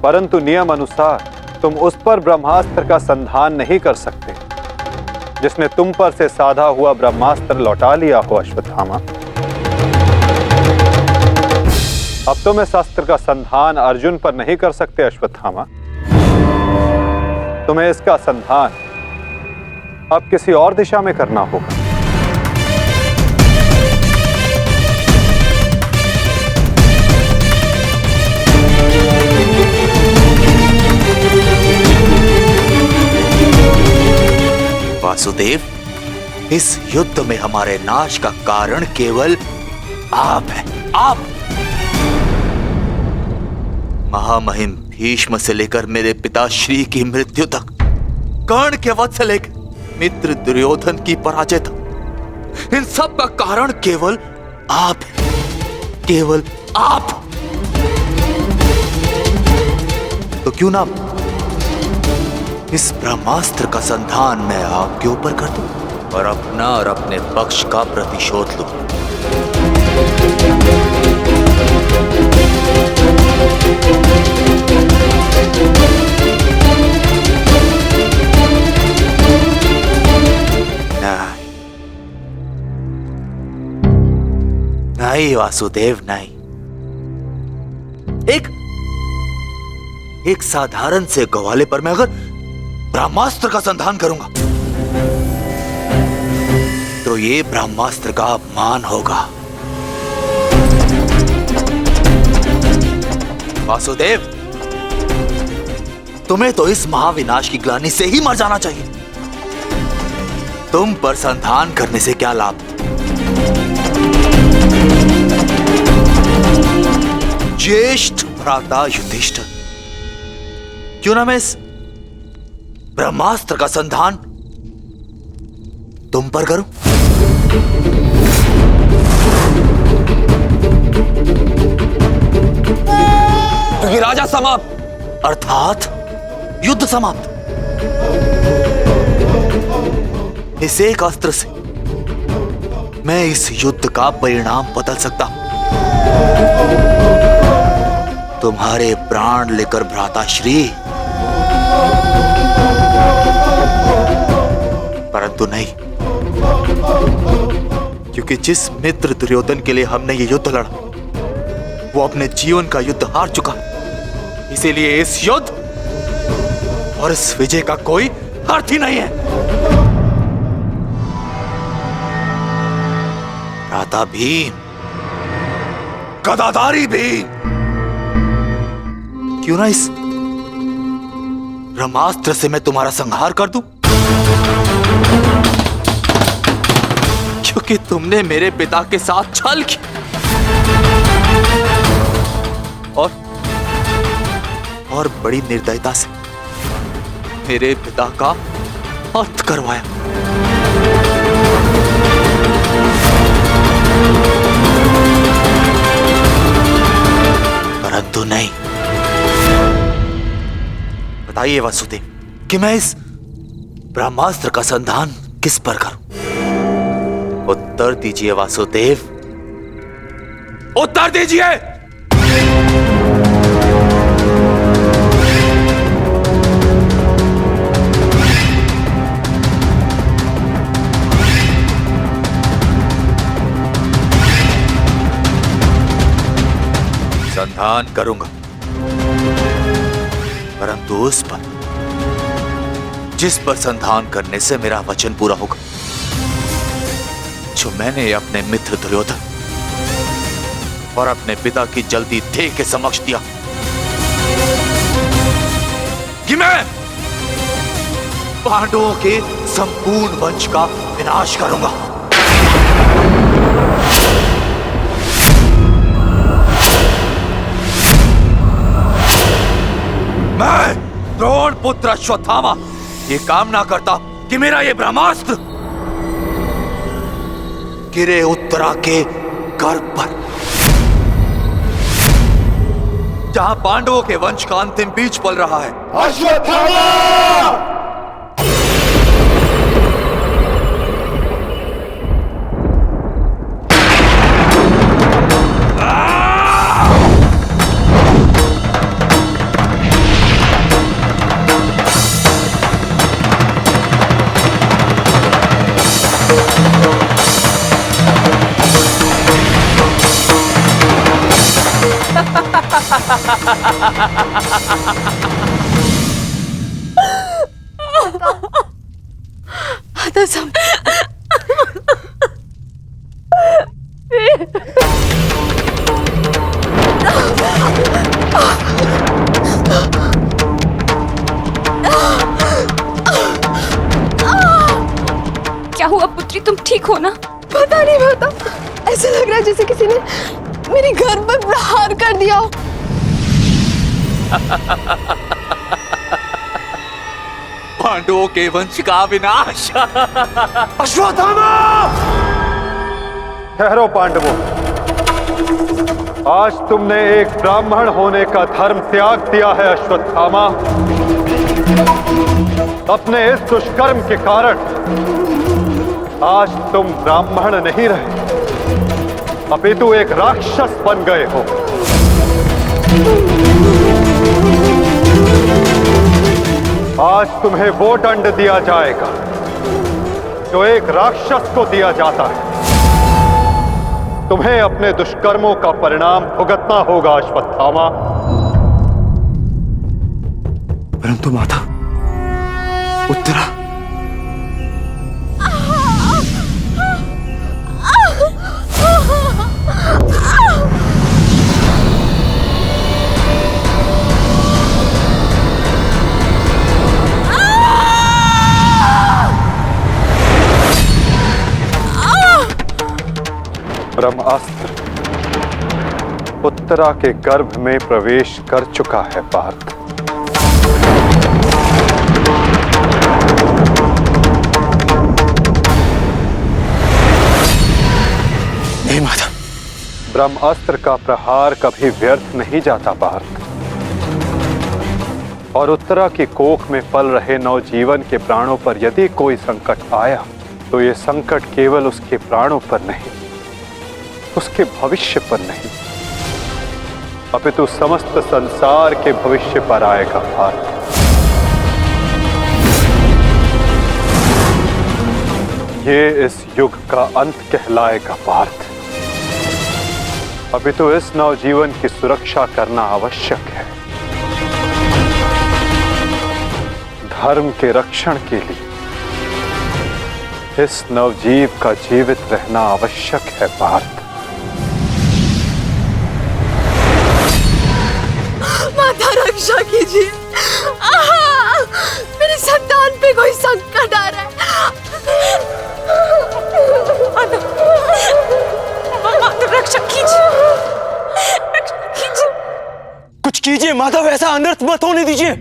परंतु नियम अनुसार तुम उस पर ब्रह्मास्त्र का संधान नहीं कर सकते जिसने तुम पर से साधा हुआ ब्रह्मास्त्र लौटा लिया हो अश्वत्थामा। अब तुम इस अस्त्र का संधान अर्जुन पर नहीं कर सकते अश्वत्थामा। तुम्हें इसका संधान अब किसी और दिशा में करना होगा। वासुदेव, इस युद्ध में हमारे नाश का कारण केवल आप हैं, आप। महामहिम भीष्म से लेकर मेरे पिताश्री की मृत्यु तक, कर्ण के वध से लेकर मित्र दुर्योधन की पराजय तक, इन सब का कारण केवल आप हैं, केवल आप। तो क्यों ना इस ब्रह्मास्त्र का संधान मैं आपके ऊपर कर दूं और अपना और अपने पक्ष का प्रतिशोध लूं। नहीं, नहीं वासुदेव, नहीं। एक साधारण से ग्वाले पर मैं अगर ब्रह्मास्त्र का संधान करूंगा तो ये ब्रह्मास्त्र का अपमान होगा। वासुदेव, तुम्हें तो इस महाविनाश की ग्लानि से ही मर जाना चाहिए। तुम पर संधान करने से क्या लाभ? ज्येष्ठ भ्राता युधिष्ठिर, क्यों ना मैं इस ब्रह्मास्त्र का संधान तुम पर करूं? क्योंकि राजा समाप्त, अर्थात युद्ध समाप्त। इस एक अस्त्र से मैं इस युद्ध का परिणाम बदल सकता हूं। तुम्हारे प्राण लेकर भ्राताश्री, परंतु नहीं, क्योंकि जिस मित्र दुर्योधन के लिए हमने ये युद्ध लड़ा वो अपने जीवन का युद्ध हार चुका। इसीलिए इस युद्ध और इस विजय का कोई अर्थ ही नहीं है। भ्राता भीम, गदाधारी भीम, क्यों ना इस ब्रह्मास्त्र से मैं तुम्हारा संहार कर दूं? क्योंकि तुमने मेरे पिता के साथ छल किया और बड़ी निर्दयता से मेरे पिता का अंत करवाया। परंतु नहीं, बताइए वासुदेव कि मैं इस ब्रह्मास्त्र का संधान किस पर करूं? उत्तर दीजिए वासुदेव, उत्तर दीजिए। संधान करूंगा, परंतु उस पर जिस पर संधान करने से मेरा वचन पूरा होगा, जो मैंने अपने मित्र दुर्योधन और अपने पिता की जल्दी देह के समक्ष दिया कि मैं पांडवों के संपूर्ण वंश का विनाश करूंगा। मैं द्रोण पुत्र अश्वत्थामा ये कामना करता कि मेरा ये ब्रह्मास्त्र गिरे उत्तरा के गर्भ पर, जहां पांडवों के वंश का अंतिम बीज पल रहा है। अश्वत्थामा! आता सब क्या हुआ पुत्री, तुम ठीक हो ना? पता नहीं माता, ऐसा लग रहा है जैसे किसी ने मेरे घर पर प्रहार कर दिया हो। पांडवों के वंश का विनाश। अश्वत्थामा! ठहरो पांडवों, आज तुमने एक ब्राह्मण होने का धर्म त्याग दिया है अश्वत्थामा। अपने इस दुष्कर्म के कारण आज तुम ब्राह्मण नहीं रहे, अपितु एक राक्षस बन गए हो। आज तुम्हें वो दंड दिया जाएगा जो एक राक्षस को दिया जाता है। तुम्हें अपने दुष्कर्मों का परिणाम भुगतना होगा अश्वत्थामा। परंतु माता, उत्तरा ब्रह्मास्त्र उत्तरा के गर्भ में प्रवेश कर चुका है पार्थ। नहीं माता, ब्रह्मास्त्र का प्रहार कभी व्यर्थ नहीं जाता पार्थ। और उत्तरा की कोख में पल रहे नवजीवन के प्राणों पर यदि कोई संकट आया तो ये संकट केवल उसके प्राणों पर नहीं, उसके भविष्य पर नहीं, अपितु समस्त संसार के भविष्य पर आएगा पार्थ। ये इस युग का अंत कहलाएगा पार्थ। अपितु इस नवजीवन की सुरक्षा करना आवश्यक है। धर्म के रक्षण के लिए इस नवजीव का जीवित रहना आवश्यक है पार्थ। माता रक्षा कीजिए, मेरे संतान पे कोई संकट आ रहा है। माता रक्षा कीजिए, रक्षा कीजिए। कुछ कीजिए माता, वैसा अनर्थ मत होने दीजिए।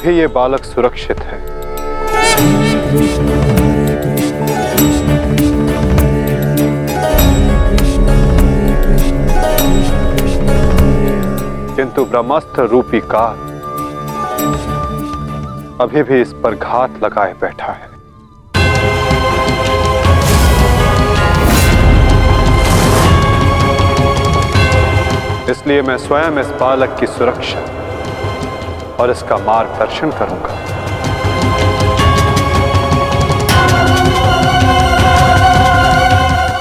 भी ये बालक सुरक्षित है। किंतु ब्रह्मास्त्र रूपी काल अभी भी इस पर घात लगाए बैठा है। इसलिए मैं स्वयं इस बालक की सुरक्षा और इसका मार्गदर्शन करूंगा।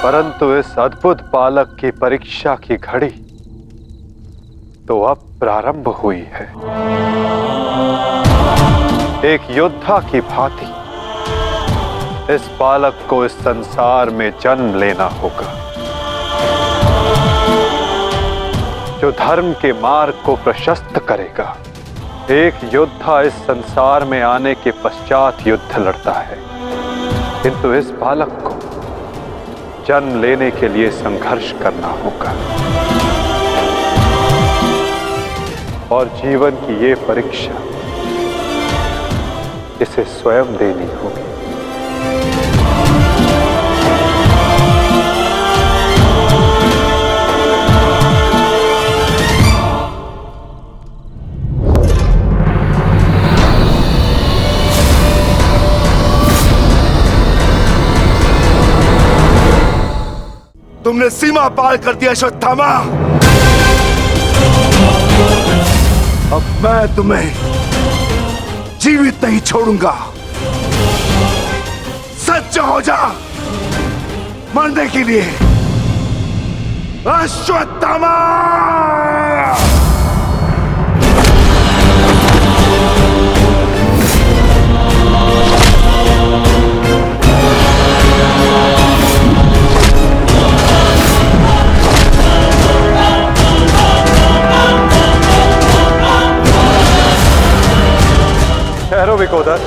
परंतु इस अद्भुत बालक की परीक्षा की घड़ी तो अब प्रारंभ हुई है। एक योद्धा की भांति इस बालक को इस संसार में जन्म लेना होगा, जो धर्म के मार्ग को प्रशस्त करेगा। एक योद्धा इस संसार में आने के पश्चात युद्ध लड़ता है, किंतु इस बालक को जन्म लेने के लिए संघर्ष करना होगा और जीवन की ये परीक्षा इसे स्वयं देनी होगी। तुमने सीमा पार कर दिया अश्वत्थामा। अब मैं तुम्हें जीवित नहीं छोड़ूंगा। सच्चा हो जा मरने के लिए। अश्वत्थामा! ठहरो विकोदर।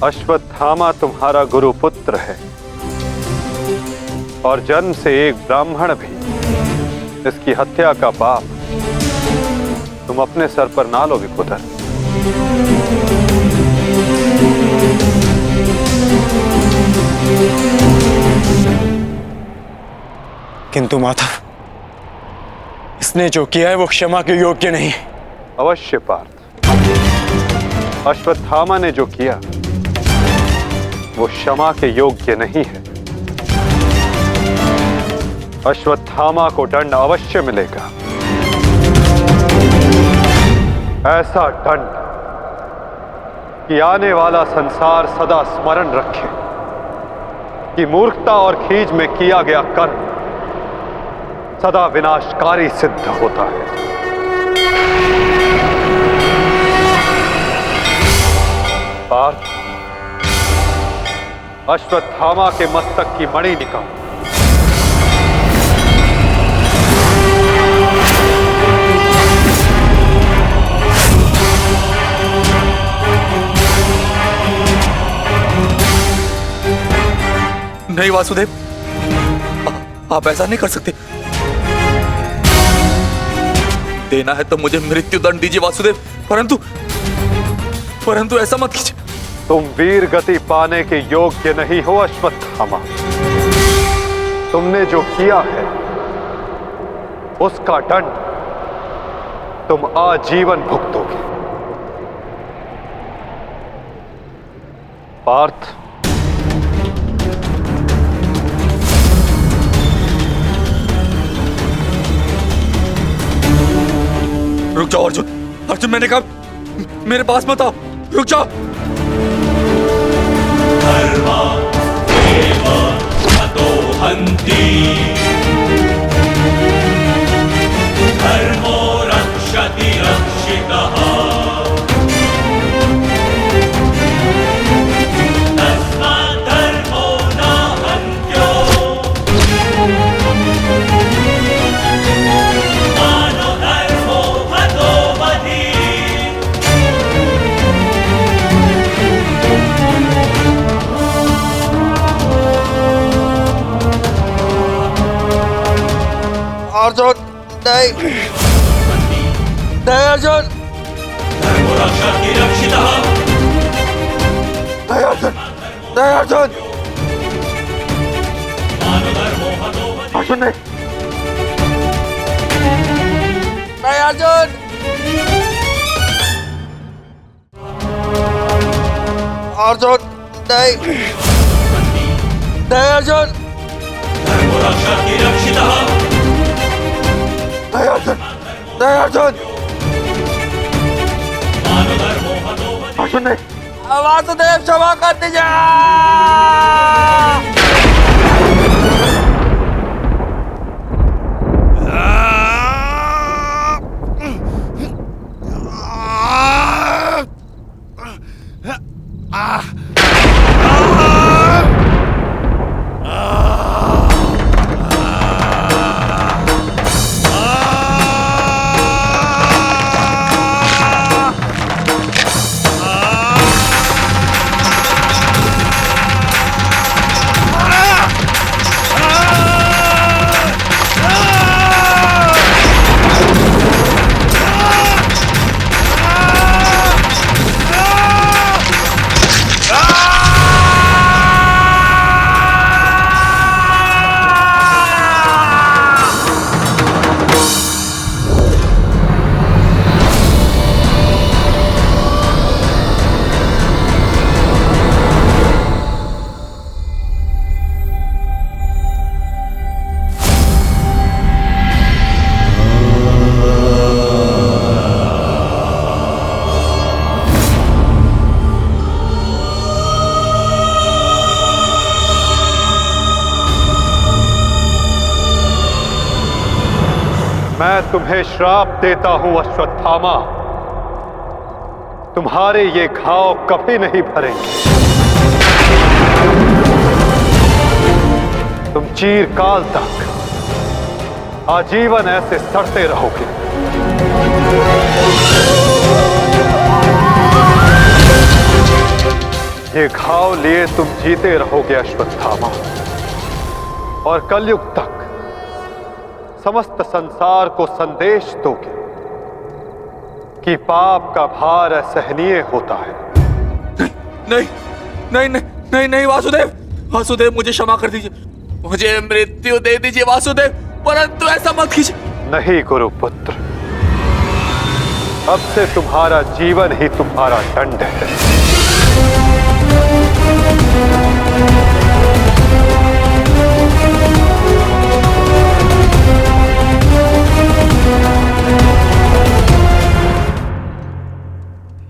अश्वत्थामा तुम्हारा गुरुपुत्र है और जन्म से एक ब्राह्मण भी। इसकी हत्या का पाप तुम अपने सर पर ना लो विकोदर। किंतु माता, इसने जो किया है वो क्षमा के योग्य नहीं। अवश्य पार्थ, अश्वत्थामा ने जो किया वो क्षमा के योग्य नहीं है। अश्वत्थामा को दंड अवश्य मिलेगा। ऐसा दंड कि आने वाला संसार सदा स्मरण रखे कि मूर्खता और खीज में किया गया कर्म सदा विनाशकारी सिद्ध होता है। पार्थ, अश्वत्थामा के मस्तक की मणि निकाल। नहीं वासुदेव, आप ऐसा नहीं कर सकते। देना है तो मुझे मृत्यु दंड दीजिए वासुदेव, परंतु ऐसा मत कीजिए। तुम वीर गति पाने के योग्य नहीं हो अश्वत्थामा। तुमने जो किया है उसका दंड तुम आजीवन भुगतोगे। पार्थ, रुक जाओ अर्जुन। अर्जुन, मैंने कहा मेरे पास मत आओ। रुक जाओ। धर्मो रक्षति रक्षितः तस्मात् धर्मो न हन्त्यो मानो धर्मो हतो वधि। अर्जुन नहीं नहीं अर्जुन धर्मो रक्षति रक्षितः नहीं अर्जुन नहीं अर्जुन मानधर्मो हतो अर्जुन नहीं नहीं अर्जुन अर्जुन नहीं नहीं अर्जुन धर्मो रक्षति रक्षितः नहीं अर्जुन नहीं अर्जुन मानधर्मो हतो अर्जुन नहीं वासुदेव क्षमा कर दीजिए मैं तुम्हें श्राप देता हूं अश्वत्थामा, तुम्हारे ये घाव कभी नहीं भरेंगे। तुम चिरकाल तक आजीवन ऐसे सड़ते रहोगे। ये घाव लिए तुम जीते रहोगे अश्वत्थामा, और कलयुग तक समस्त संसार को संदेश दोगे कि पाप का भार असहनीय होता है। नहीं नहीं नहीं नहीं नहीं वासुदेव, वासुदेव मुझे क्षमा कर दीजिए, मुझे मृत्यु दे दीजिए वासुदेव, परंतु ऐसा मत कीजिए। नहीं गुरुपुत्र, अब से तुम्हारा जीवन ही तुम्हारा दंड है।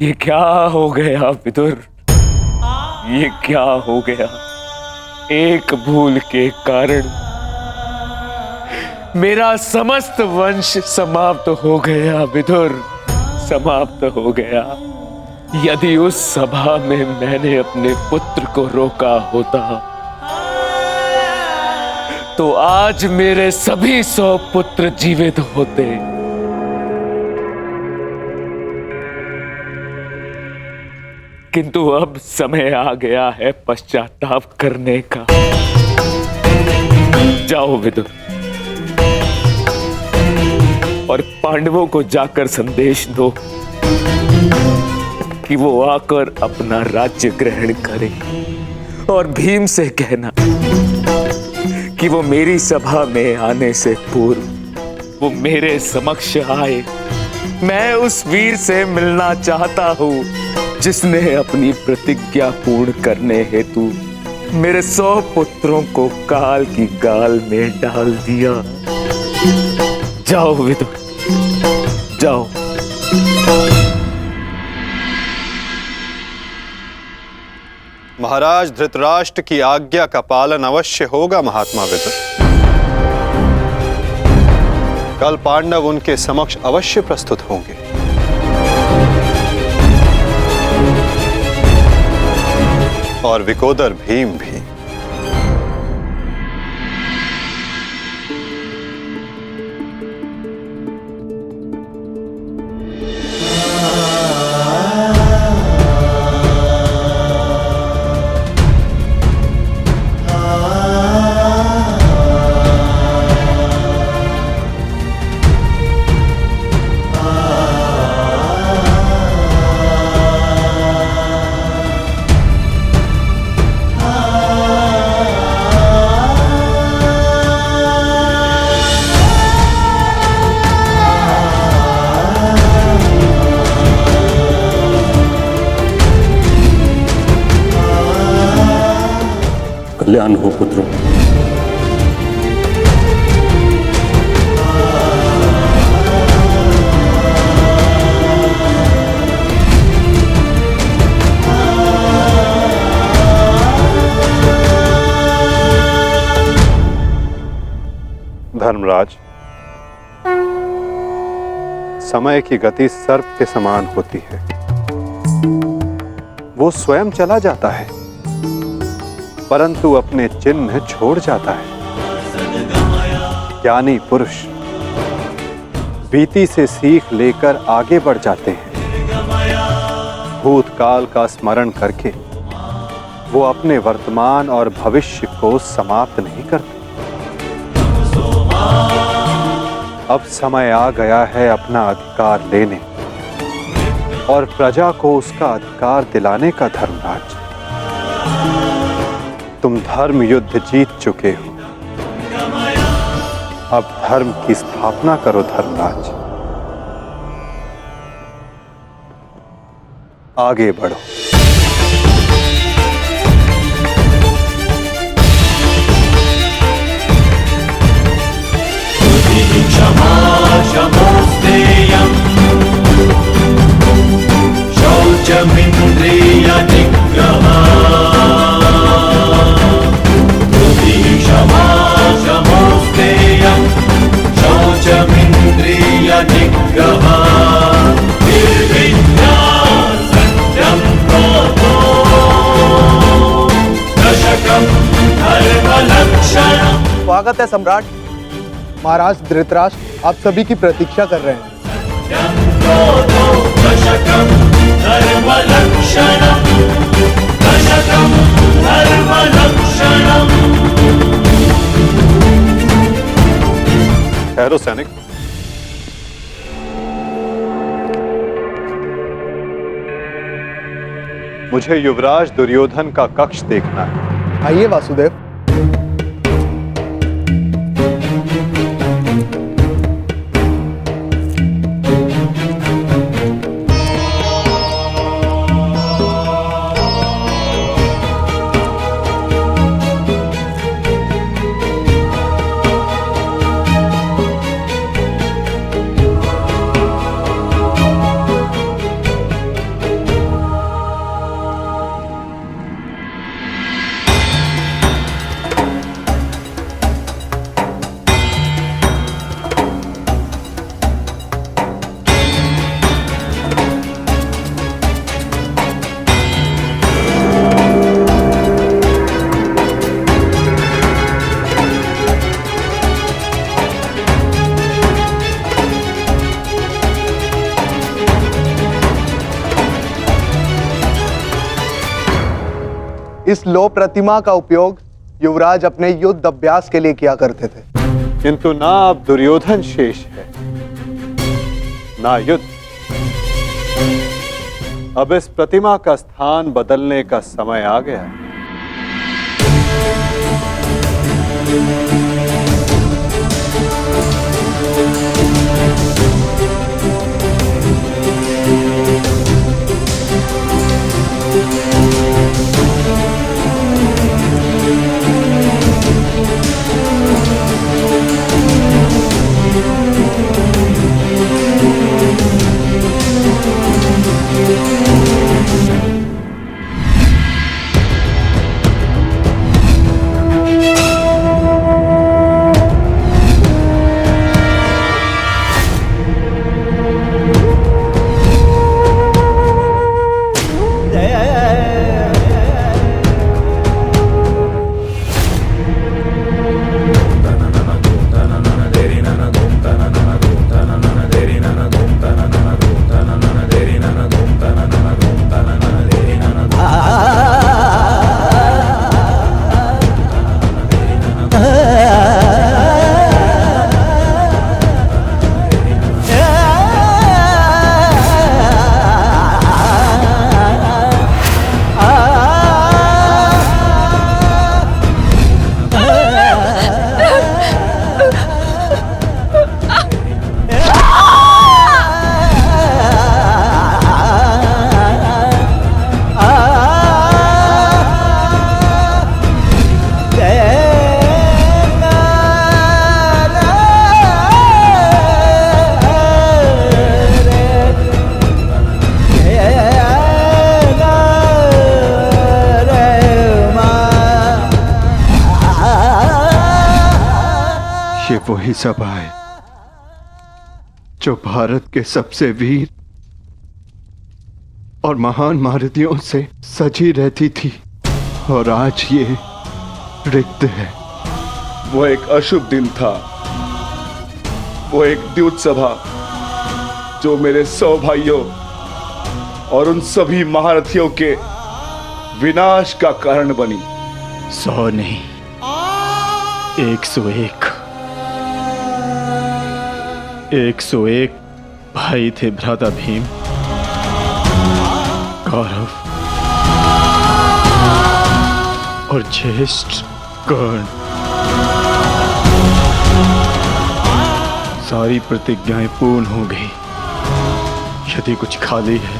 ये क्या हो गया विदुर, ये क्या हो गया? एक भूल के कारण मेरा समस्त वंश समाप्त हो गया विदुर, समाप्त हो गया। यदि उस सभा में मैंने अपने पुत्र को रोका होता तो आज मेरे सभी 100 पुत्र जीवित होते। किंतु अब समय आ गया है पश्चाताप करने का। जाओ विदुर, और पांडवों को जाकर संदेश दो कि वो आकर अपना राज्य ग्रहण करें, और भीम से कहना कि वो मेरी सभा में आने से पूर्व वो मेरे समक्ष आए। मैं उस वीर से मिलना चाहता हूं जिसने अपनी प्रतिज्ञा पूर्ण करने हेतु मेरे 100 पुत्रों को काल की गाल में डाल दिया। जाओ विदुर, जाओ। महाराज धृतराष्ट्र की आज्ञा का पालन अवश्य होगा महात्मा विदुर। कल पांडव उनके समक्ष अवश्य प्रस्तुत होंगे। और विकोदर भीम भी। कल्याण हो पुत्रों। धर्मराज, समय की गति सर्प के समान होती है। वो स्वयं चला जाता है परंतु अपने चिन्ह छोड़ जाता है। ज्ञानी पुरुष बीती से सीख लेकर आगे बढ़ जाते हैं। भूतकाल का स्मरण करके वो अपने वर्तमान और भविष्य को समाप्त नहीं करते। अब समय आ गया है अपना अधिकार लेने और प्रजा को उसका अधिकार दिलाने का। धर्मराज, तुम धर्म युद्ध जीत चुके हो, अब धर्म की स्थापना करो। धर्मराज, आगे बढ़ो। क्षमा क्षमोस्तेयम् शौचमिन्द्रिय निग्रहः। क्षमा क्षमोस्तेयम् शौचमिन्द्रिय निग्रहः। निर्विद्या सत्यं क्रोधो दशकं धर्मलक्षणम्। स्वागत है सम्राट। महाराज धृतराष्ट्र आप सभी की प्रतीक्षा कर रहे हैं। ठहरो सैनिक। मुझे युवराज दुर्योधन का कक्ष देखना है। आइए वासुदेव। इस लो प्रतिमा का उपयोग युवराज अपने युद्ध अभ्यास के लिए किया करते थे। किंतु ना अब दुर्योधन शेष है, ना युद्ध। अब इस प्रतिमा का स्थान बदलने का समय आ गया है। वही सभा है जो भारत के सबसे वीर और महान महारथियों से सजी रहती थी, और आज ये रिक्त है। वो एक अशुभ दिन था, वो एक द्यूत सभा जो मेरे 100 भाइयों और उन सभी महारथियों के विनाश का कारण बनी। 100 नहीं, 101 101 भाई थे भ्राता भीम, कौरव और ज्येष्ठ कर्ण। सारी प्रतिज्ञाएं पूर्ण हो गई। यदि कुछ खाली है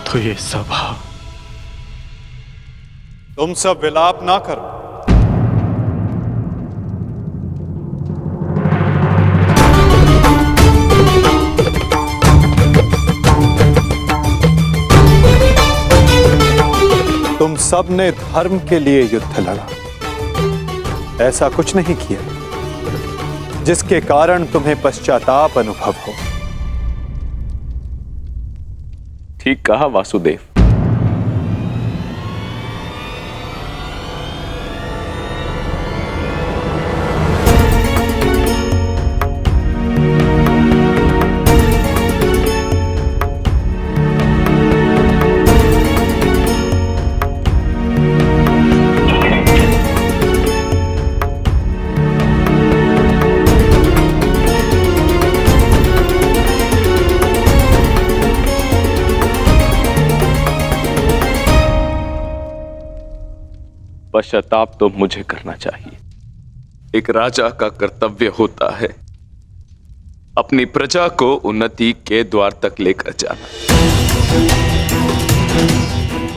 तो ये सभा। तुम सब विलाप ना करो। तुम सब ने धर्म के लिए युद्ध लड़ा, ऐसा कुछ नहीं किया जिसके कारण तुम्हें पश्चाताप अनुभव हो। ठीक कहा वासुदेव। पश्चाताप तो मुझे करना चाहिए। एक राजा का कर्तव्य होता है अपनी प्रजा को उन्नति के द्वार तक लेकर जाना,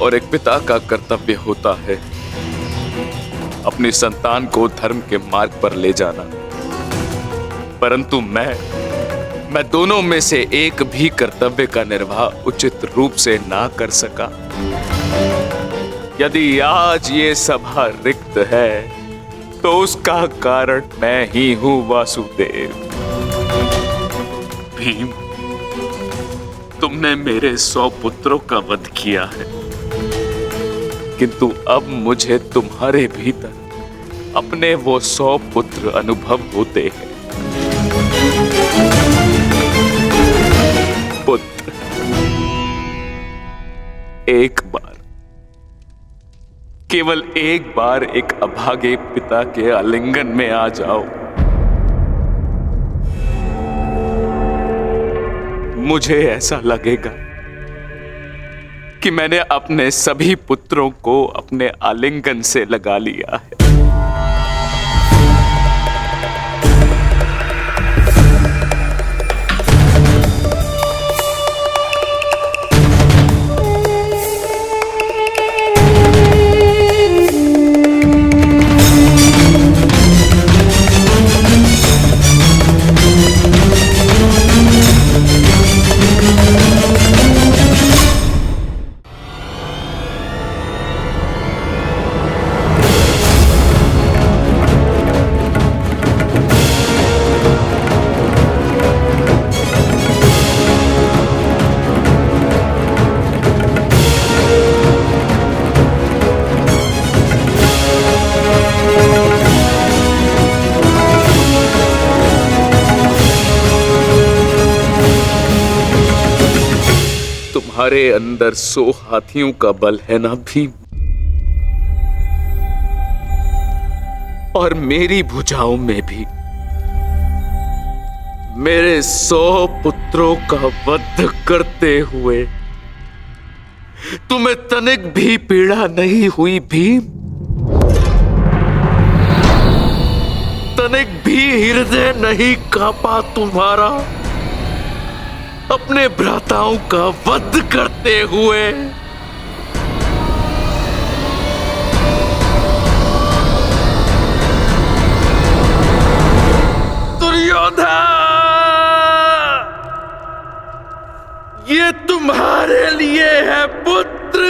और एक पिता का कर्तव्य होता है अपनी संतान को धर्म के मार्ग पर ले जाना। परंतु मैं दोनों में से एक भी कर्तव्य का निर्वाह उचित रूप से ना कर सका। यदि आज ये सभा रिक्त है तो उसका कारण मैं ही हूं वासुदेव। भीम, तुमने मेरे 100 पुत्रों का वध किया है, किंतु अब मुझे तुम्हारे भीतर अपने वो 100 पुत्र अनुभव होते हैं। पुत्र, एक बार, केवल एक बार एक अभागे पिता के आलिंगन में आ जाओ। मुझे ऐसा लगेगा कि मैंने अपने सभी पुत्रों को अपने आलिंगन से लगा लिया है। तुम्हारे अंदर 100 हाथियों का बल है ना भीम, और मेरी भुजाओं में भी मेरे 100 पुत्रों का वध करते हुए तुम्हें तनिक भी पीड़ा नहीं हुई भीम? तनिक भी हृदय नहीं कांपा तुम्हारा अपने भ्राताओं का वध करते हुए? दुर्योधन, ये तुम्हारे लिए है पुत्र।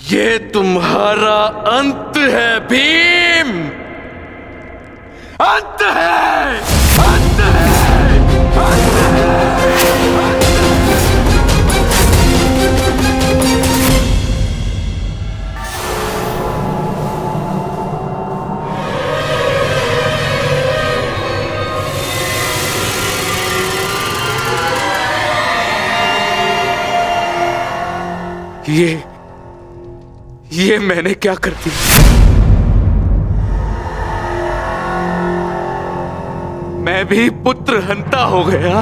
ये तुम्हारा अंत है भीम, अंत है, अंत है, अंत है। ये मैंने क्या कर दिया? मैं भी पुत्र हंता हो गया।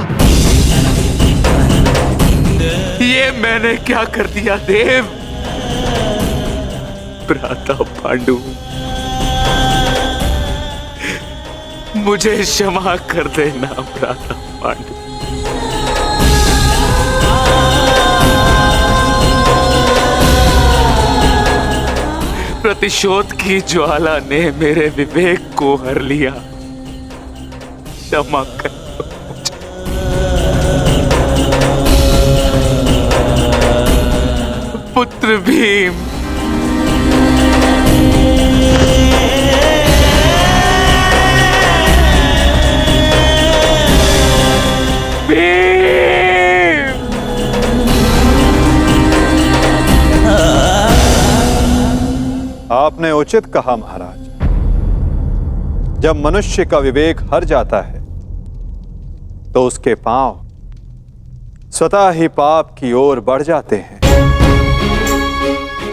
ये मैंने क्या कर दिया देव? भ्राता पांडु, मुझे क्षमा कर देना भ्राता पांडु। प्रतिशोध की ज्वाला ने मेरे विवेक को हर लिया। क्षमा कर मुझे। पुत्र भीम, आपने उचित कहा महाराज। जब मनुष्य का विवेक हर जाता है तो उसके पांव स्वतः ही पाप की ओर बढ़ जाते हैं।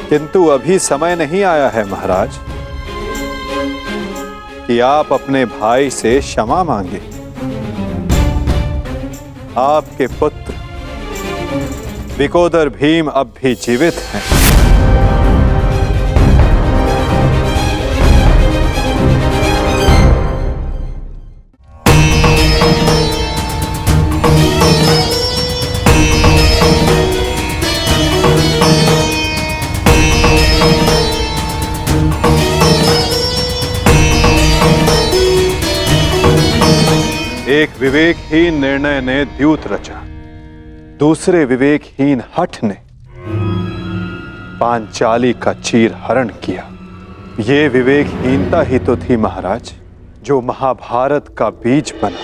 किंतु अभी समय नहीं आया है महाराज कि आप अपने भाई से क्षमा मांगे। आपके पुत्र विकोदर भीम अब भी जीवित हैं। एक विवेकहीन निर्णय ने द्यूत रचा, दूसरे विवेकहीन हठ ने पांचाली का चीर हरण किया। ये विवेकहीनता ही तो थी महाराज जो महाभारत का बीज बना।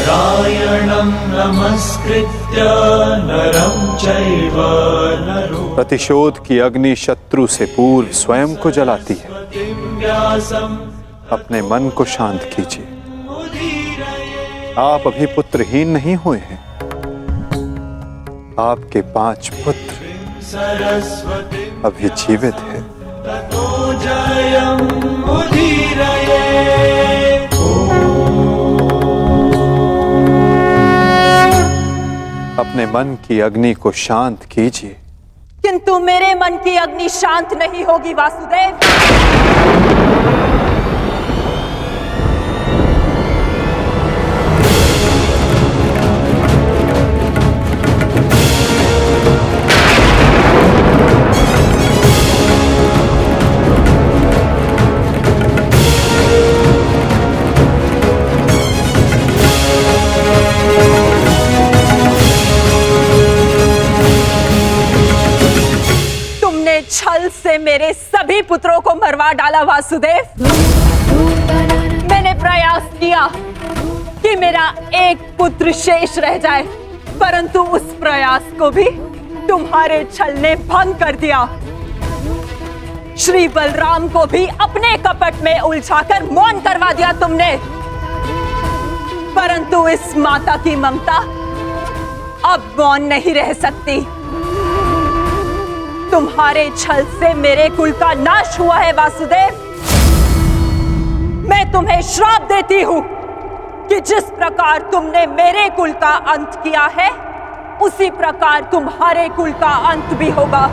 नारायणं नमस्कृत्य नरं चैव नरोत्तमं प्रतिशोध की अग्नि शत्रु से पूर्व स्वयं को जलाती है। अपने मन को शांत कीजिए। आप अभी पुत्रहीन नहीं हुए हैं। आपके 5 पुत्र अभी जीवित हैं। अपने मन की अग्नि को शांत कीजिए। किंतु मेरे मन की अग्नि शांत नहीं होगी वासुदेव। छल से मेरे सभी पुत्रों को मरवा डाला वासुदेव। मैंने प्रयास किया कि मेरा एक पुत्र शेष रह जाए, परंतु उस प्रयास को भी तुम्हारे छल ने भंग कर दिया। श्री बलराम को भी अपने कपट में उलझाकर मौन करवा दिया तुमने, परंतु इस माता की ममता अब मौन नहीं रह सकती। तुम्हारे छल से मेरे कुल का नाश हुआ है वासुदेव। मैं तुम्हें श्राप देती हूं कि जिस प्रकार तुमने मेरे कुल का अंत किया है, उसी प्रकार तुम्हारे कुल का अंत भी होगा।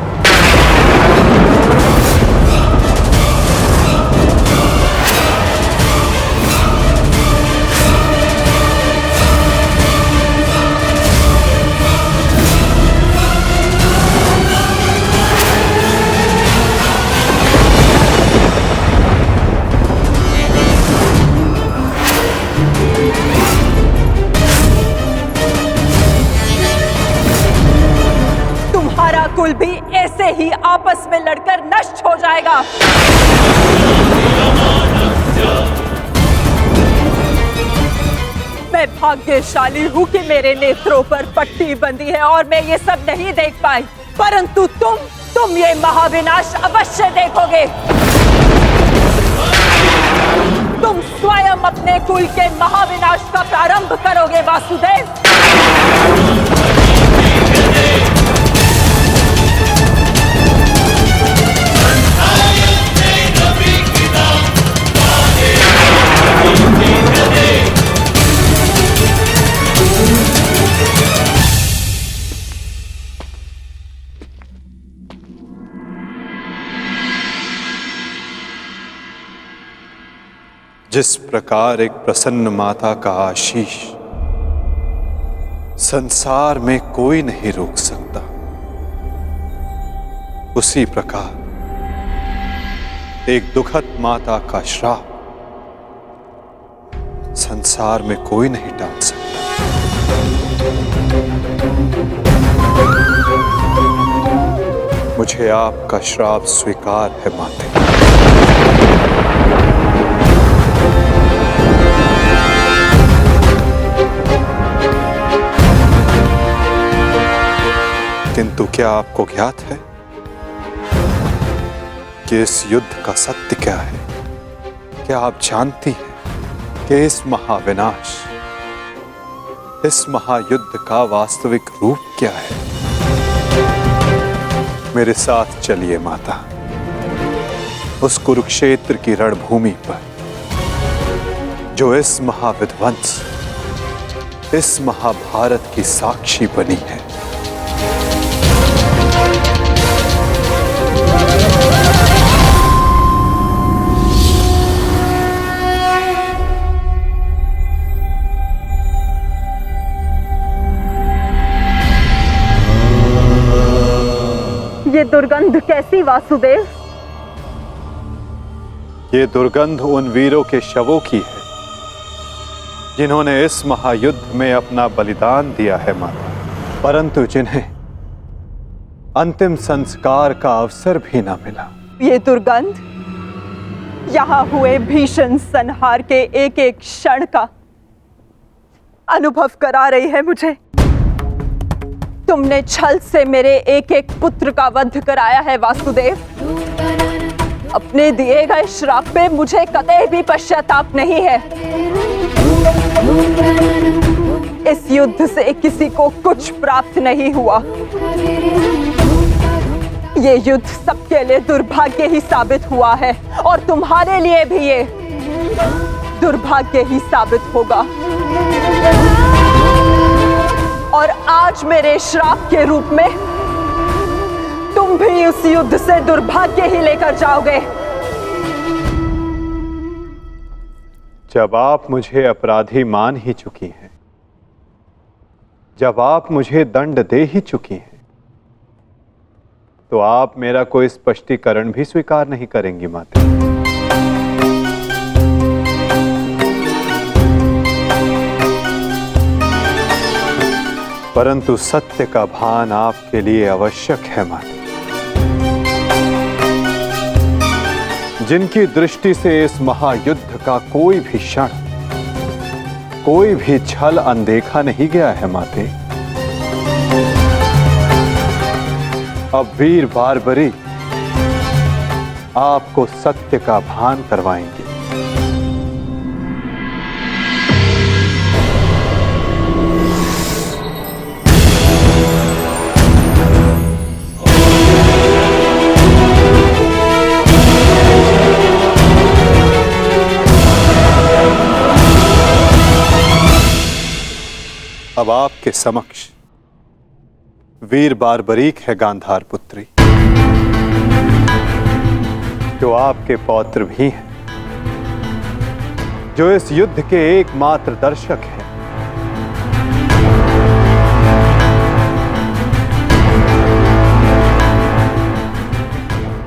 कुल भी ऐसे ही आपस में लड़कर नष्ट हो जाएगा। मैं भाग्यशाली हूं कि मेरे नेत्रों पर पट्टी बंधी है और मैं ये सब नहीं देख पाई, परंतु तुम ये महाविनाश अवश्य देखोगे। तुम स्वयं अपने कुल के महाविनाश का प्रारंभ करोगे वासुदेव। जिस प्रकार एक प्रसन्न माता का आशीष संसार में कोई नहीं रोक सकता, उसी प्रकार एक दुखद माता का श्राप संसार में कोई नहीं टाल सकता। मुझे आपका श्राप स्वीकार है माते। किंतु क्या आपको ज्ञात है कि इस युद्ध का सत्य क्या है? क्या आप जानती हैं कि इस महाविनाश, इस महायुद्ध का वास्तविक रूप क्या है? मेरे साथ चलिए माता, उस कुरुक्षेत्र की रणभूमि पर जो इस महाविध्वंस, इस महाभारत की साक्षी बनी है। ये दुर्गंध कैसी वासुदेव? ये दुर्गंध उन वीरों के शवों की है जिन्होंने इस महायुद्ध में अपना बलिदान दिया है माता, परंतु जिन्हें अंतिम संस्कार का अवसर भी ना मिला। ये दुर्गंध यहाँ हुए भीषण संहार के एक एक क्षण का अनुभव करा रही है मुझे। तुमने छल से मेरे एक एक पुत्र का वध कराया है वासुदेव। अपने दिए गए श्राप पे मुझे कतई भी पश्चाताप नहीं है। इस युद्ध से किसी को कुछ प्राप्त नहीं हुआ। ये युद्ध सबके लिए दुर्भाग्य ही साबित हुआ है और तुम्हारे लिए भी ये दुर्भाग्य ही साबित होगा। और आज मेरे श्राप के रूप में तुम भी उस युद्ध से दुर्भाग्य ही लेकर जाओगे। जब आप मुझे अपराधी मान ही चुकी हैं, जब आप मुझे दंड दे ही चुकी हैं, तो आप मेरा कोई स्पष्टीकरण भी स्वीकार नहीं करेंगी माता। परंतु सत्य का भान आपके लिए आवश्यक है माता। जिनकी दृष्टि से इस महायुद्ध का कोई भी क्षण, कोई भी छल अनदेखा नहीं गया है माते, अब वीर बारबरी आपको सत्य का भान करवाएंगे। अब आपके समक्ष वीर बारबरीक है गांधार पुत्री, जो आपके पौत्र भी हैं, जो इस युद्ध के एकमात्र दर्शक हैं।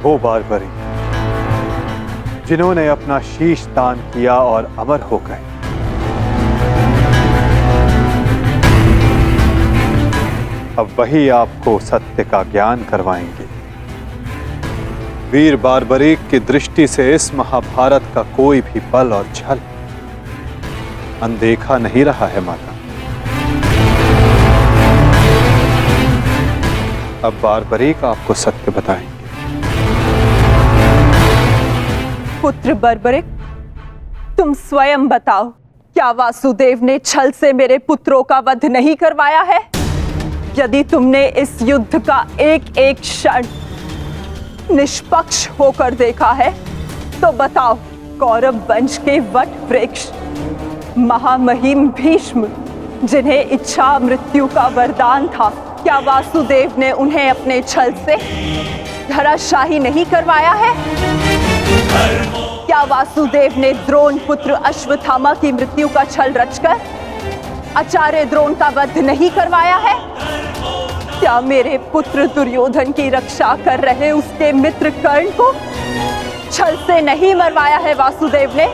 वो बारबरीक जिन्होंने अपना शीश दान किया और अमर हो गए। अब वही आपको सत्य का ज्ञान करवाएंगे। वीर बारबरीक की दृष्टि से इस महाभारत का कोई भी बल और छल अनदेखा नहीं रहा है माता। अब बारबरीक आपको सत्य बताएंगे। पुत्र बर्बरिक, तुम स्वयं बताओ, क्या वासुदेव ने छल से मेरे पुत्रों का वध नहीं करवाया है? यदि तुमने इस युद्ध का एक एक क्षण निष्पक्ष होकर देखा है तो बताओ, कौरव वंश के वट वृक्ष महामहिम भीष्म, जिन्हें इच्छा मृत्यु का वरदान था, क्या वासुदेव ने उन्हें अपने छल से धराशाही नहीं करवाया है? क्या वासुदेव ने द्रोण पुत्र अश्वत्थामा की मृत्यु का छल रचकर आचार्य द्रोण का वध नहीं करवाया है? क्या मेरे पुत्र दुर्योधन की रक्षा कर रहे उसके मित्र कर्ण को छल से नहीं मरवाया है वासुदेव ने?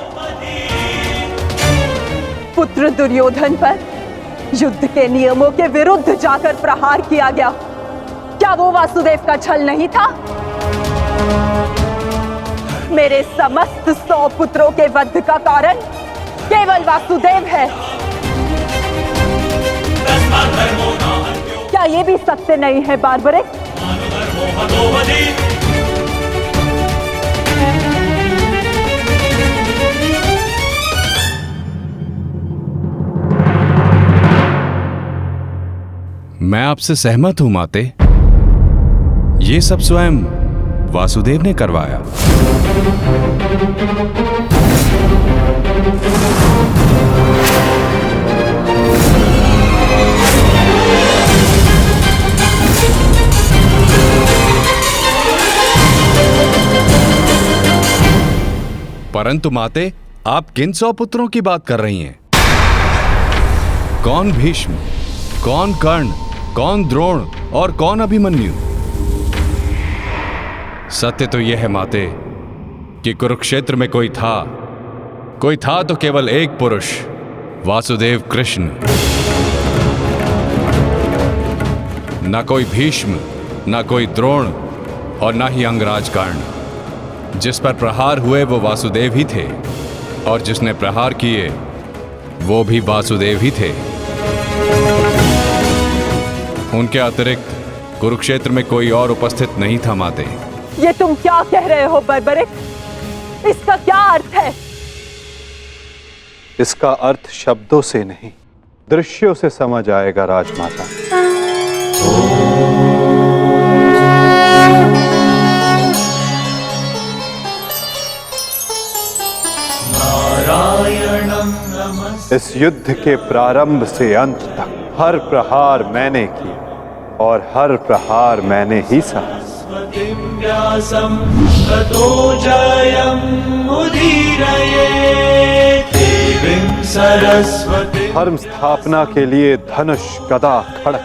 पुत्र दुर्योधन पर युद्ध के नियमों के विरुद्ध जाकर प्रहार किया गया, क्या वो वासुदेव का छल नहीं था? मेरे समस्त 100 पुत्रों के वध का कारण केवल वासुदेव है। क्या ये भी सत्य नहीं है बारबरिक? मैं आपसे सहमत हूं माते। ये सब स्वयं वासुदेव ने करवाया। परंतु माते, आप किन 100 पुत्रों की बात कर रही हैं? कौन भीष्म, कौन कर्ण, कौन द्रोण और कौन अभिमन्यु? सत्य तो यह है माते कि कुरुक्षेत्र में कोई था तो केवल एक पुरुष, वासुदेव कृष्ण। ना कोई भीष्म, ना कोई द्रोण और ना ही अंगराज कर्ण। जिस पर प्रहार हुए वो वासुदेव ही थे, और जिसने प्रहार किए वो भी वासुदेव ही थे। उनके अतिरिक्त कुरुक्षेत्र में कोई और उपस्थित नहीं था माते। ये तुम क्या कह रहे हो बर्बरिक? इसका क्या अर्थ है? इसका अर्थ शब्दों से नहीं, दृश्यों से समझ आएगा राजमाता। इस युद्ध के प्रारंभ से अंत तक हर प्रहार मैंने किया और हर प्रहार मैंने ही सहा। धर्म स्थापना के लिए धनुष, गदा, खड्ग,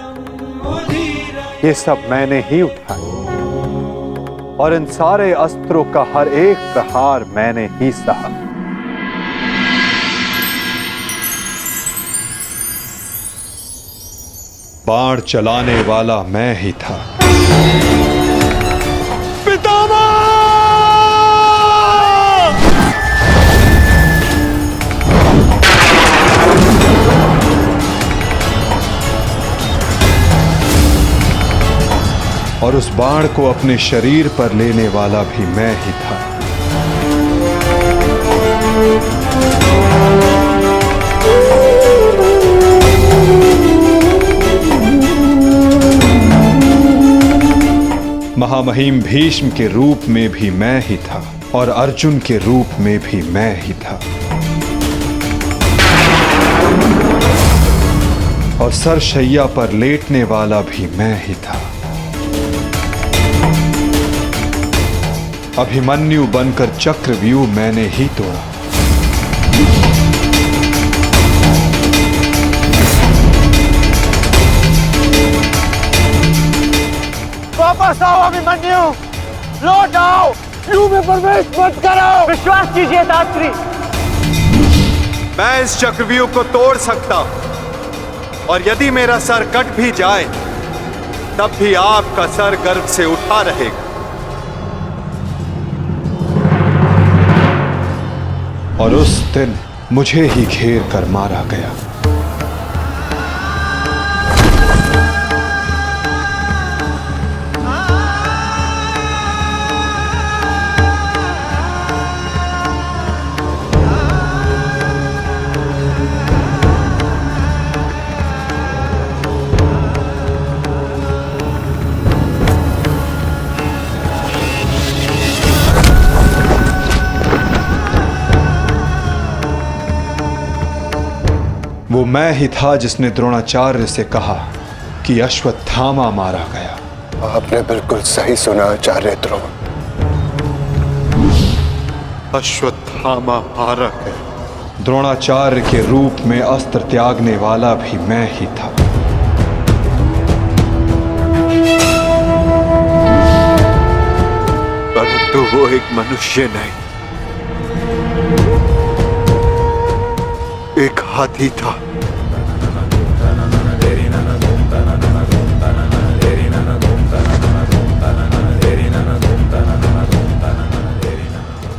ये सब मैंने ही उठाए और इन सारे अस्त्रों का हर एक प्रहार मैंने ही सहा। बाण चलाने वाला मैं ही था। पितामह! और उस बाण को अपने शरीर पर लेने वाला भी मैं ही था। महामहिम भीष्म के रूप में भी मैं ही था और अर्जुन के रूप में भी मैं ही था। और सरशैया पर लेटने वाला भी मैं ही था। अभिमन्यु बनकर चक्रव्यूह मैंने ही तोड़ा। वापस आओ अभिमन्यु, लौट आओ, यूं में प्रवेश मत करो। विश्वास कीजिए दात्री, मैं इस चक्रव्यूह को तोड़ सकता हूं, और यदि मेरा सर कट भी जाए तब भी आपका सर गर्व से उठा रहेगा। और उस दिन मुझे ही घेर कर मारा गया। वो मैं ही था जिसने द्रोणाचार्य से कहा कि अश्वत्थामा मारा गया। आपने बिल्कुल सही सुना आचार्य द्रोण। अश्वत्थामा मारा गया। द्रोणाचार्य के रूप में अस्त्र त्यागने वाला भी मैं ही था। परंतु वो एक मनुष्य नहीं, एक हाथी था।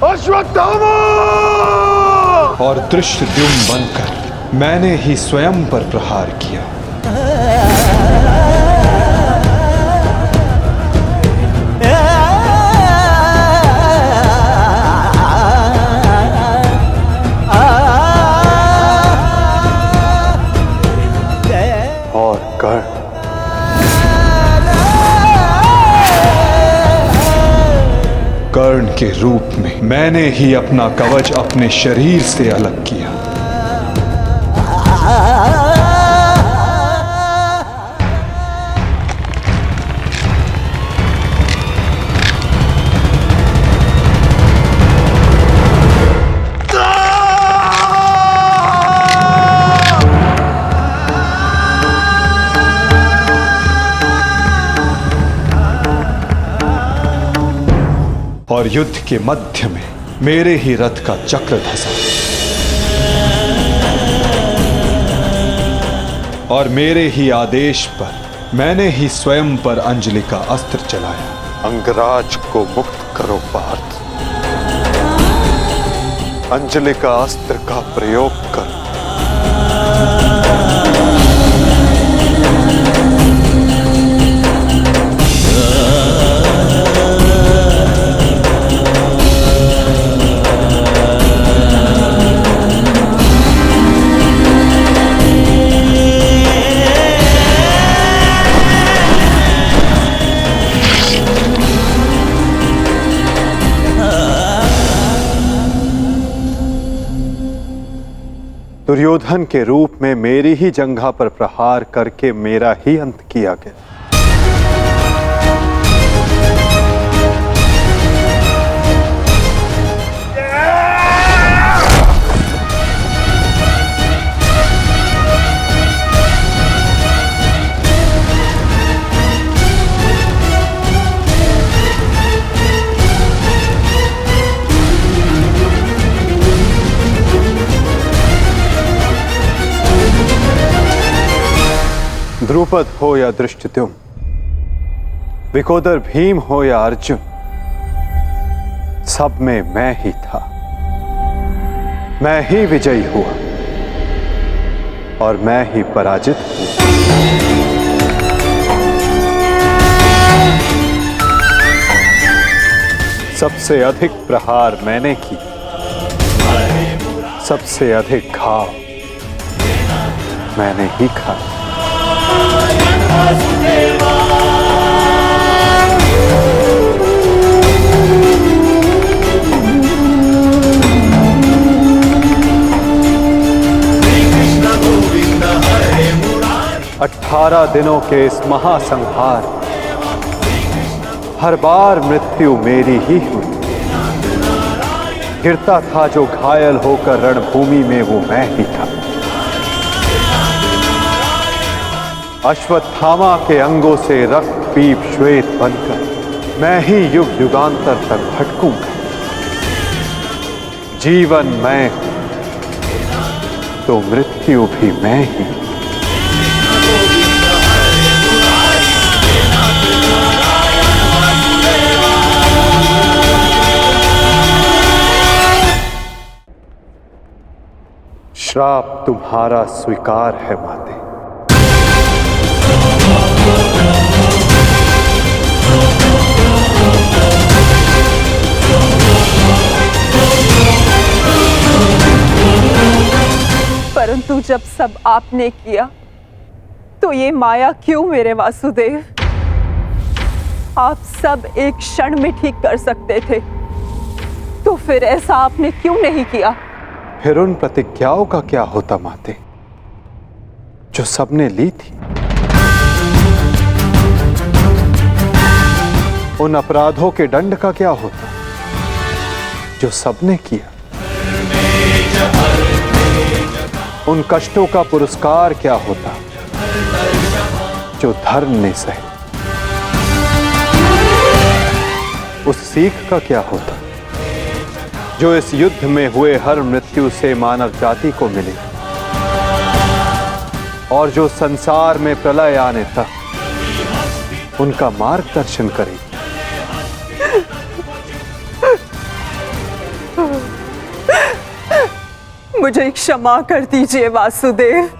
अश्वत्थामा! और धृष्टद्युम्न बनकर मैंने ही स्वयं पर प्रहार किया। और कर्ण, कर्ण के रूप में मैंने ही अपना कवच अपने शरीर से अलग किया। और युद्ध के मध्य में मेरे ही रथ का चक्र धंसा और मेरे ही आदेश पर मैंने ही स्वयं पर अंजलि का अस्त्र चलाया। अंगराज को मुक्त करो पार्थ, अंजलि का अस्त्र का प्रयोग करो। दुर्योधन के रूप में मेरी ही जंघा पर प्रहार करके मेरा ही अंत किया गया। द्रुपद हो या धृष्टद्युम्न, विकोदर भीम हो या अर्जुन, सब में मैं ही था। मैं ही विजयी हुआ और मैं ही पराजित हुआ। सबसे अधिक प्रहार मैंने की, सबसे अधिक घाव मैंने ही खाया। 18 दिनों के इस महासंहार हर बार मृत्यु मेरी ही हुई। गिरता था जो घायल होकर रणभूमि में वो मैं ही था। अश्वत्थामा के अंगों से रक्त पीप श्वेत बनकर मैं ही युग युगांतर तक भटकूंगा। जीवन मैं तो मृत्यु भी मैं ही। श्राप तुम्हारा स्वीकार है माते। परंतु जब सब आपने किया तो ये माया क्यों मेरे वासुदेव? आप सब एक क्षण में ठीक कर सकते थे, तो फिर ऐसा आपने क्यों नहीं किया? फिर उन प्रतिज्ञाओं का क्या होता माते, जो सबने ली थी? उन अपराधों के दंड का क्या होता, जो सबने किया? उन कष्टों का पुरस्कार क्या होता, जो धर्म ने सहे? उस सीख का क्या होता, जो इस युद्ध में हुए हर मृत्यु से मानव जाति को मिले और जो संसार में प्रलय आने तक उनका मार्गदर्शन करेगी? मुझे क्षमा कर दीजिए वासुदेव।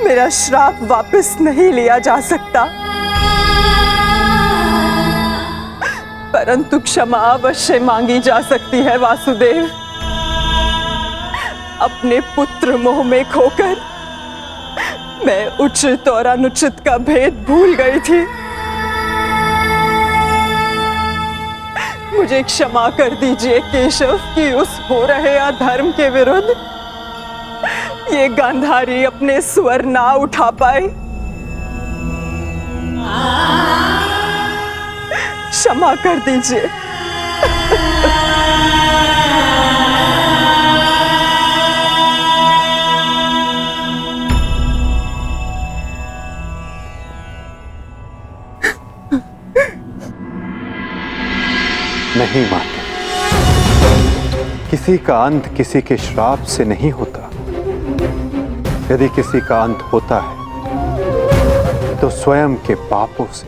मेरा श्राप वापस नहीं लिया जा सकता, परंतु क्षमा अवश्य मांगी जा सकती है वासुदेव। अपने पुत्र मोह में खोकर मैं उचित और अनुचित का भेद भूल गई थी। मुझे क्षमा कर दीजिए केशव कि उस हो रहे अधर्म के विरुद्ध ये गांधारी अपने स्वर ना उठा पाए। क्षमा कर दीजिए। नहीं माते, किसी का अंत किसी के श्राप से नहीं होता। यदि किसी का अंत होता है तो स्वयं के पापों से।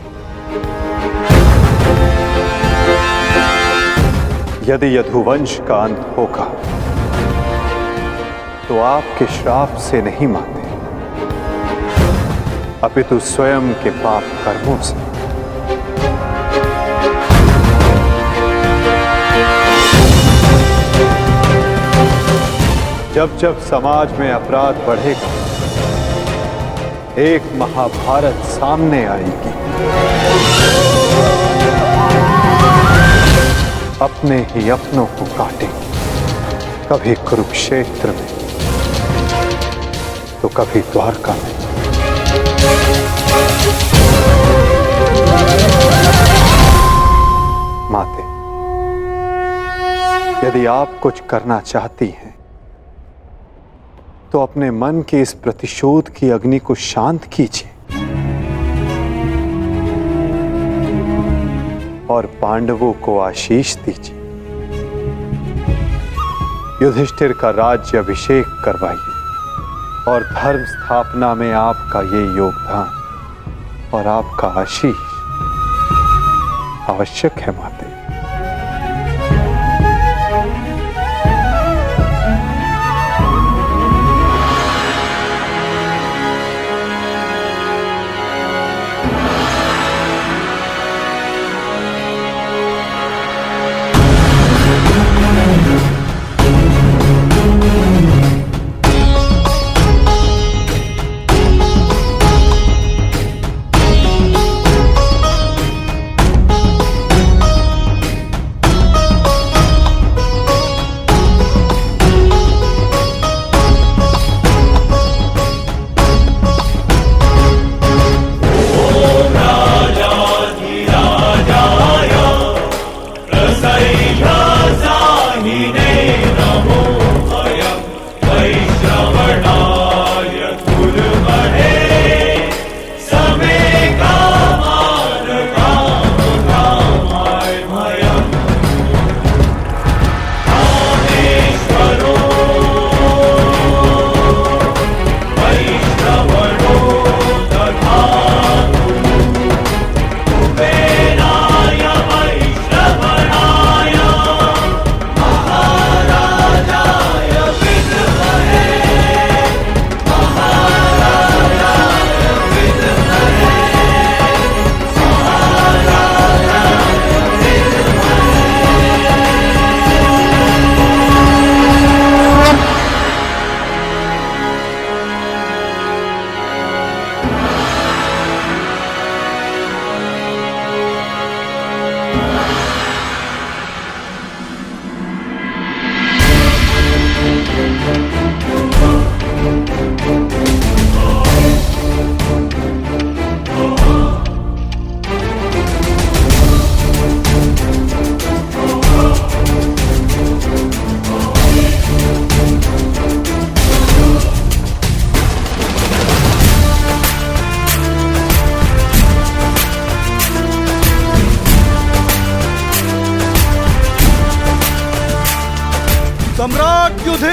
यदि यदुवंश का अंत होगा तो आपके श्राप से नहीं माते, अपितु स्वयं के पाप कर्मों से। जब जब समाज में अपराध बढ़ेगा, एक महाभारत सामने आएगी। अपने ही अपनों को काटेंगे, कभी कुरुक्षेत्र में तो कभी द्वारका में। माते, यदि आप कुछ करना चाहती हैं तो अपने मन के इस प्रतिशोध की अग्नि को शांत कीजिए और पांडवों को आशीष दीजिए। युधिष्ठिर का राज्य अभिषेक करवाइए और धर्म स्थापना में आपका ये योगदान और आपका आशीष आवश्यक है माते।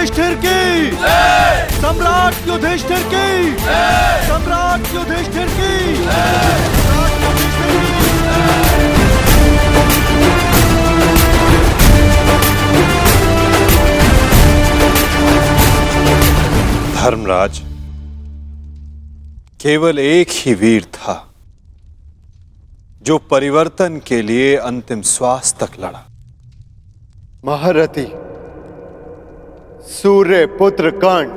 युधिष्ठिर की, सम्राट युधिष्ठिर की, सम्राट युधिष्ठिर की। धर्मराज, केवल एक ही वीर था जो परिवर्तन के लिए अंतिम श्वास तक लड़ा। महारथी सूर्य पुत्र कर्ण।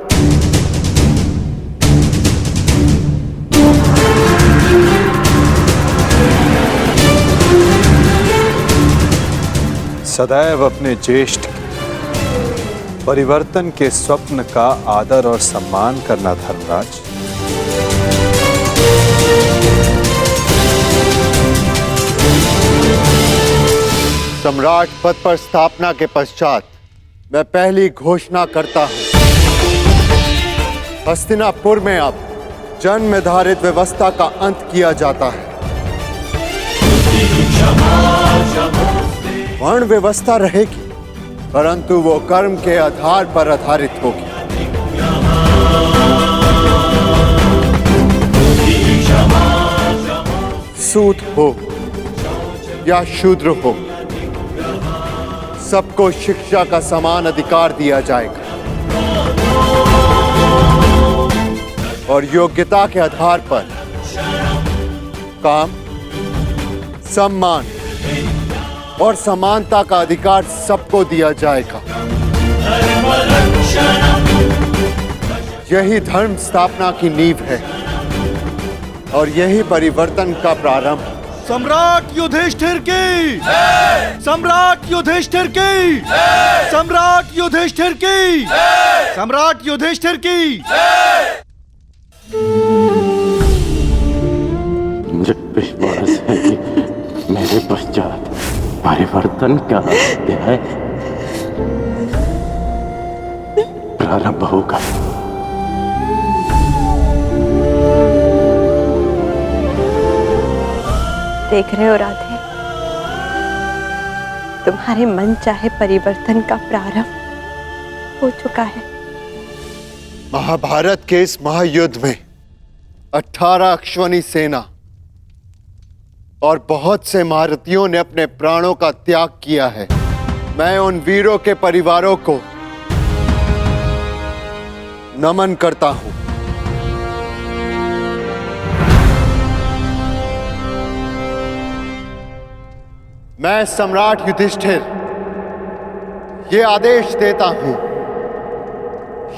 सदैव अपने ज्येष्ठ परिवर्तन के स्वप्न का आदर और सम्मान करना धर्मराज। सम्राट पद पर स्थापना के पश्चात मैं पहली घोषणा करता हूं, हस्तिनापुर में अब जन्म आधारित व्यवस्था का अंत किया जाता है। वर्ण व्यवस्था रहेगी, परंतु वो कर्म के आधार पर आधारित होगी। सूत हो या शूद्र हो, सबको शिक्षा का समान अधिकार दिया जाएगा और योग्यता के आधार पर काम, सम्मान और समानता का अधिकार सबको दिया जाएगा। यही धर्म स्थापना की नींव है और यही परिवर्तन का प्रारंभ। सम्राट युधिष्ठिर की, सम्राट युधिष्ठिर की, सम्राट युधिष्ठिर की, सम्राट युधिष्ठिर की। मुझे विश्वास है कि मेरे पश्चात परिवर्तन का अध्याय प्रारंभ होगा। देख रहे हो राधे, तुम्हारे मन चाहे परिवर्तन का प्रारंभ हो चुका है। महाभारत के इस महायुद्ध में 18 अश्वनी सेना और बहुत से महारथियों ने अपने प्राणों का त्याग किया है। मैं उन वीरों के परिवारों को नमन करता हूं। मैं सम्राट युधिष्ठिर ये आदेश देता हूं,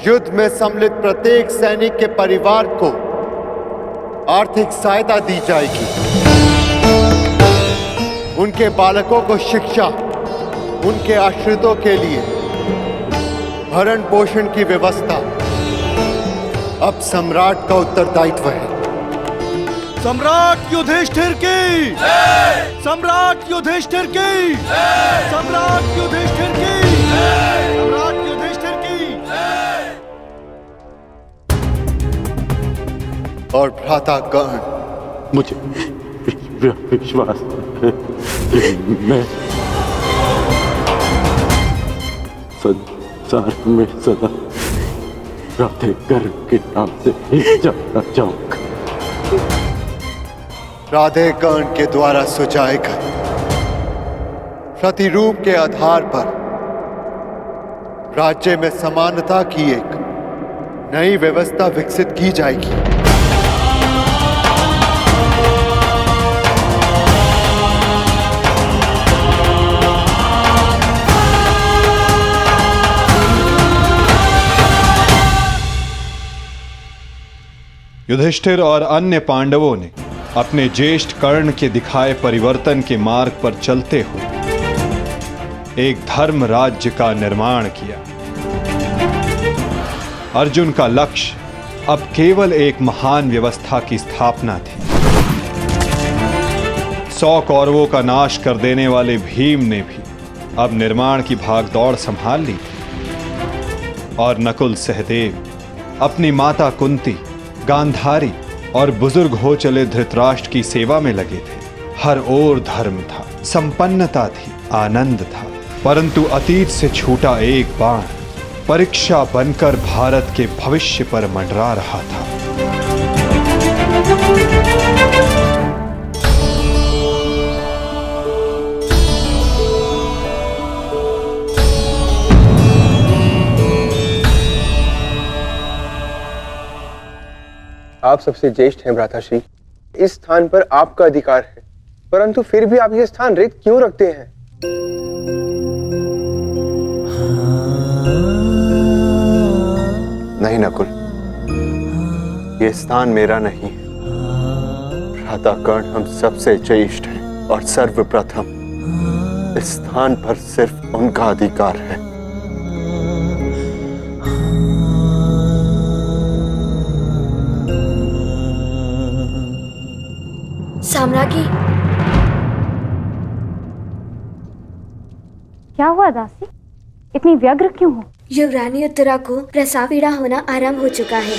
युद्ध में सम्मिलित प्रत्येक सैनिक के परिवार को आर्थिक सहायता दी जाएगी। उनके बालकों को शिक्षा, उनके आश्रितों के लिए भरण पोषण की व्यवस्था अब सम्राट का उत्तरदायित्व है। सम्राट युधिष्ठिर की, सम्राट युधिष्ठिर की, सम्राट युधिष्ठिर की, सम्राट युधिष्ठिर की। और भ्राता कर्ण, मुझे विश्वास है कि मैं संसार में सदा राधे कर्ण के नाम से ही जाना चाहूंगा। राधे कर्ण के द्वारा सुझाए गए प्रतिरूप के आधार पर राज्य में समानता की एक नई व्यवस्था विकसित की जाएगी। युधिष्ठिर और अन्य पांडवों ने अपने ज्येष्ठ कर्ण के दिखाए परिवर्तन के मार्ग पर चलते हुए एक धर्म राज्य का निर्माण किया। अर्जुन का लक्ष्य अब केवल एक महान व्यवस्था की स्थापना थी। 100 कौरवों का नाश कर देने वाले भीम ने भी अब निर्माण की भागदौड़ संभाल ली और नकुल सहदेव अपनी माता कुंती, गांधारी और बुजुर्ग हो चले धृतराष्ट्र की सेवा में लगे थे। हर ओर धर्म था, संपन्नता थी, आनंद था, परंतु अतीत से छूटा एक बाण परीक्षा बनकर भारत के भविष्य पर मंडरा रहा था। आप सबसे ज्येष्ठ हैं भ्राताश्री, इस स्थान पर आपका अधिकार है, परंतु फिर भी आप यह स्थान रिक्त क्यों रखते हैं? नहीं नकुल, यह स्थान मेरा नहीं। भ्राता कर्ण हम सबसे ज्येष्ठ हैं और सर्वप्रथम इस स्थान पर सिर्फ उनका अधिकार है। साम्राज्ञी, क्या हुआ दासी? इतनी व्यग्र क्यों हो? युवरानी उत्तरा को प्रसव पीड़ा होना आरंभ हो चुका है।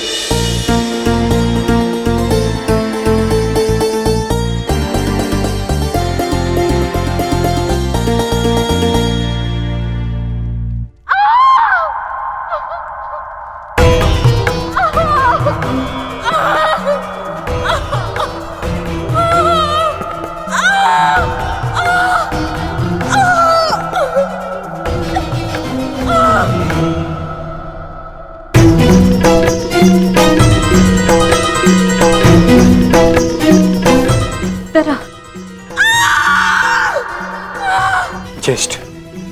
ज्येष्ठ,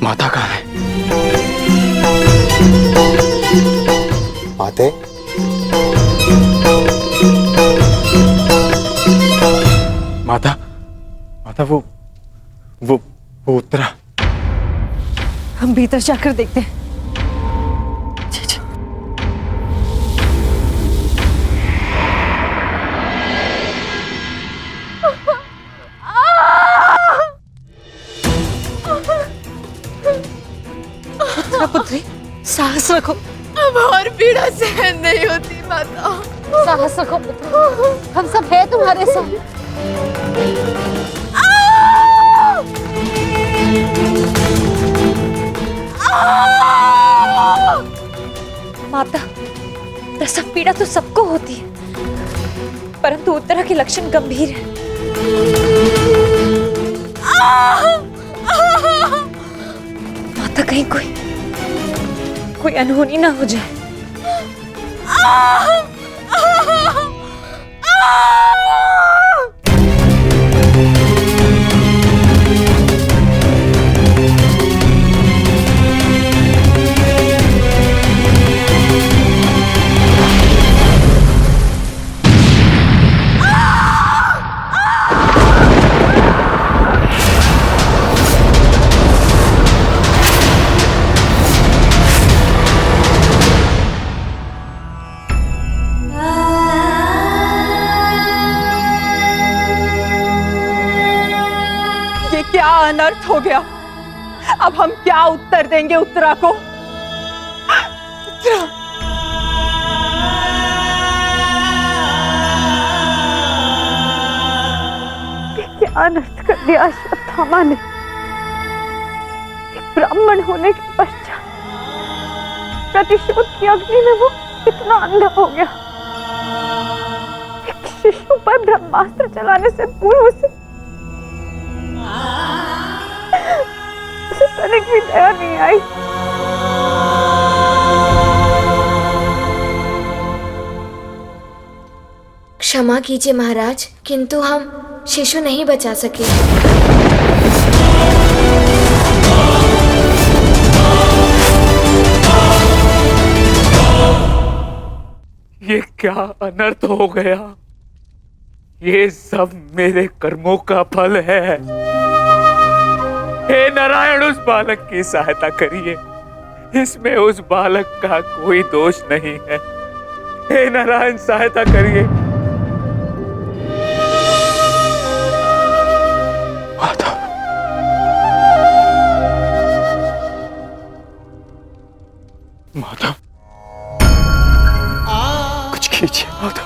माता कहाँ है? माते, माता, माता वो उत्तरा। हम भीतर जाकर देखते हैं। पुत्री, साहस रखो। अब और पीड़ा सहन नहीं होती माता। साहस रखो पुत्री, हम सब हैं तुम्हारे साथ। माता, प्रसव पीड़ा तो सबको होती है, परंतु उत्तरा के लक्षण गंभीर हैं। माता, कहीं कोई अनहोनी ना हो जाए। क्या अनर्थ हो गया? अब हम क्या उत्तर देंगे उत्तरा को? उत्तरा, क्या अनर्थ कर दिया अश्वत्थामा ने? एक ब्राह्मण होने के पश्चात प्रतिशोध की अग्नि में वो कितना अंधा हो गया। एक शिशु पर ब्रह्मास्त्र चलाने से पूर्व उसे तनिक भी दया नहीं आई। क्षमा कीजिए महाराज, किंतु हम शिशु नहीं बचा सके। ये क्या अनर्थ हो गया? ये सब मेरे कर्मों का फल है। हे नारायण, उस बालक की सहायता करिए। इसमें उस बालक का कोई दोष नहीं है। हे नारायण, सहायता करिए। माता, माता, कुछ कीजिए माता,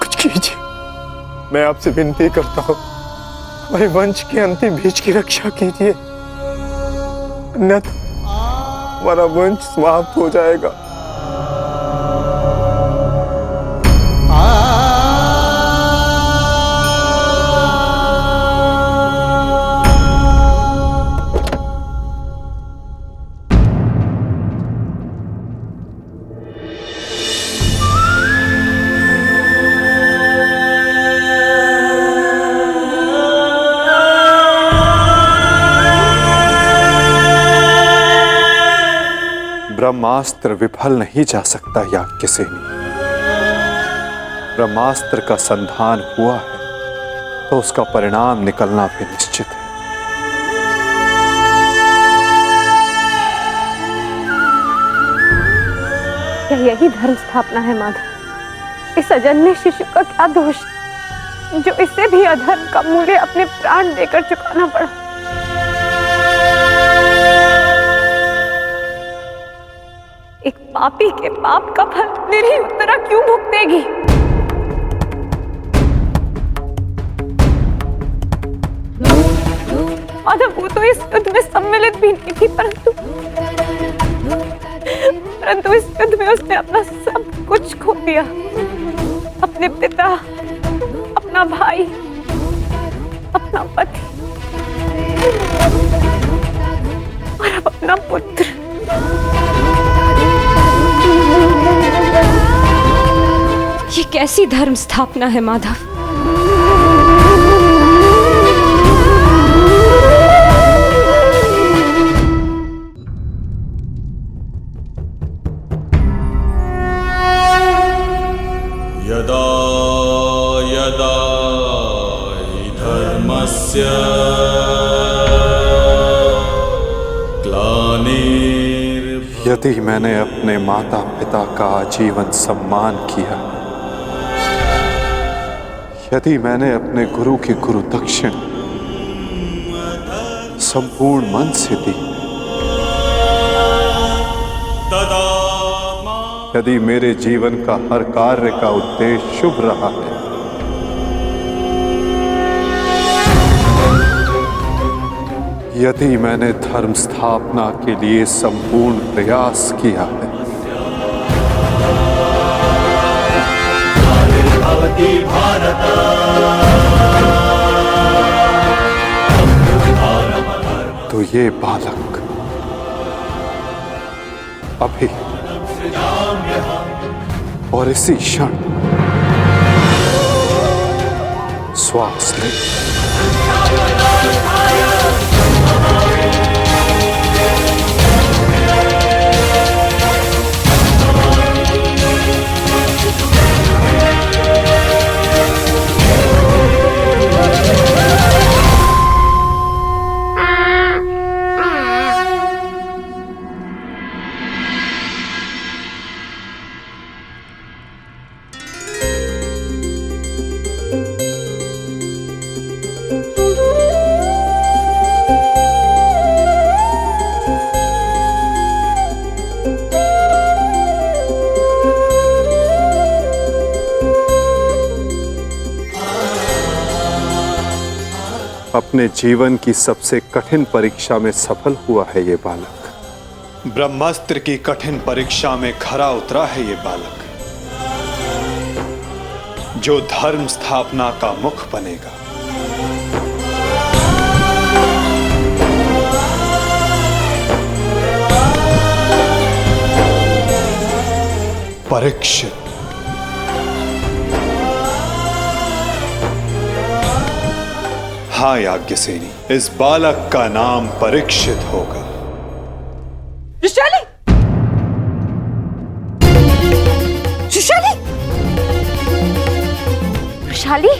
कुछ कीजिए। मैं आपसे विनती करता हूँ, हमारे वंश के अंतिम बीज की रक्षा कीजिए, अन्यथा हमारा वंश समाप्त हो जाएगा। ब्रह्मास्त्र विफल नहीं जा सकता याज्ञसेनी। ब्रह्मास्त्र का संधान हुआ है तो उसका परिणाम निकलना भी निश्चित है। क्या यही धर्म स्थापना है माधव? इस अजन्मे शिशु का क्या दोष जो इससे भी अधर्म का मूल्य अपने प्राण देकर चुकाना पड़ा? एक पापी के पाप का फल निरीह उत्तरा क्यों भुगतेगी? माधव, वो तो इस युद्ध में सम्मिलित भी नहीं थी, परंतु इस युद्ध में उसने अपना सब कुछ खो दिया। अपने पिता, अपना भाई, अपना पति और अब अपना पुत्र। ये कैसी धर्म स्थापना है माधव? यदा यदा हि धर्मस्य यदि मैंने अपने माता पिता का आजीवन सम्मान किया, यदि मैंने अपने गुरु की गुरु दक्षिण संपूर्ण मन से दी, यदि मेरे जीवन का हर कार्य का उद्देश्य शुभ रहा है, यदि मैंने धर्म स्थापना के लिए संपूर्ण प्रयास किया है, तो ये बालक अभी और इसी क्षण श्वास ले। अपने जीवन की सबसे कठिन परीक्षा में सफल हुआ है ये बालक। ब्रह्मास्त्र की कठिन परीक्षा में खरा उतरा है ये बालक, जो धर्म स्थापना का मुख बनेगा। परीक्षित। हाँ याज्ञसेनी, इस बालक का नाम परीक्षित होगा। वृषाली! वृषाली! वृषाली!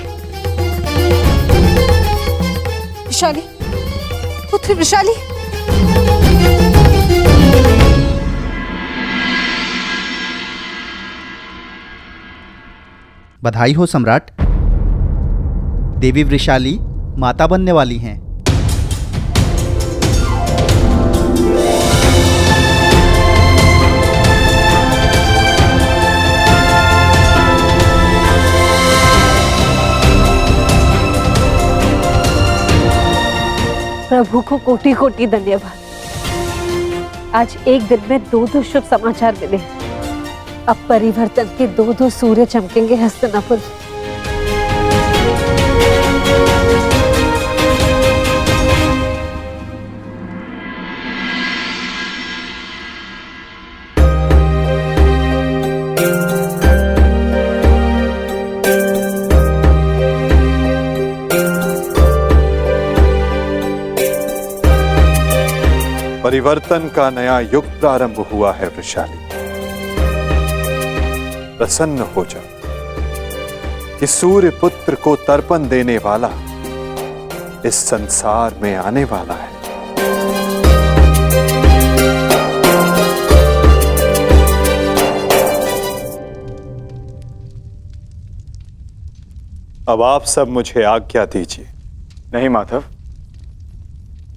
वृषाली, पुत्री वृषाली। बधाई हो सम्राट। देवी वृषाली माता बनने वाली हैं। प्रभु को कोटि कोटि धन्यवाद। आज एक दिन में 2 शुभ समाचार मिले। अब परिवर्तन के 2 सूर्य चमकेंगे हस्तिनापुर। परिवर्तन का नया युग प्रारंभ हुआ है वृषाली। प्रसन्न हो जा कि सूर्य पुत्र को तर्पण देने वाला इस संसार में आने वाला है। अब आप सब मुझे आज्ञा दीजिए। नहीं माधव,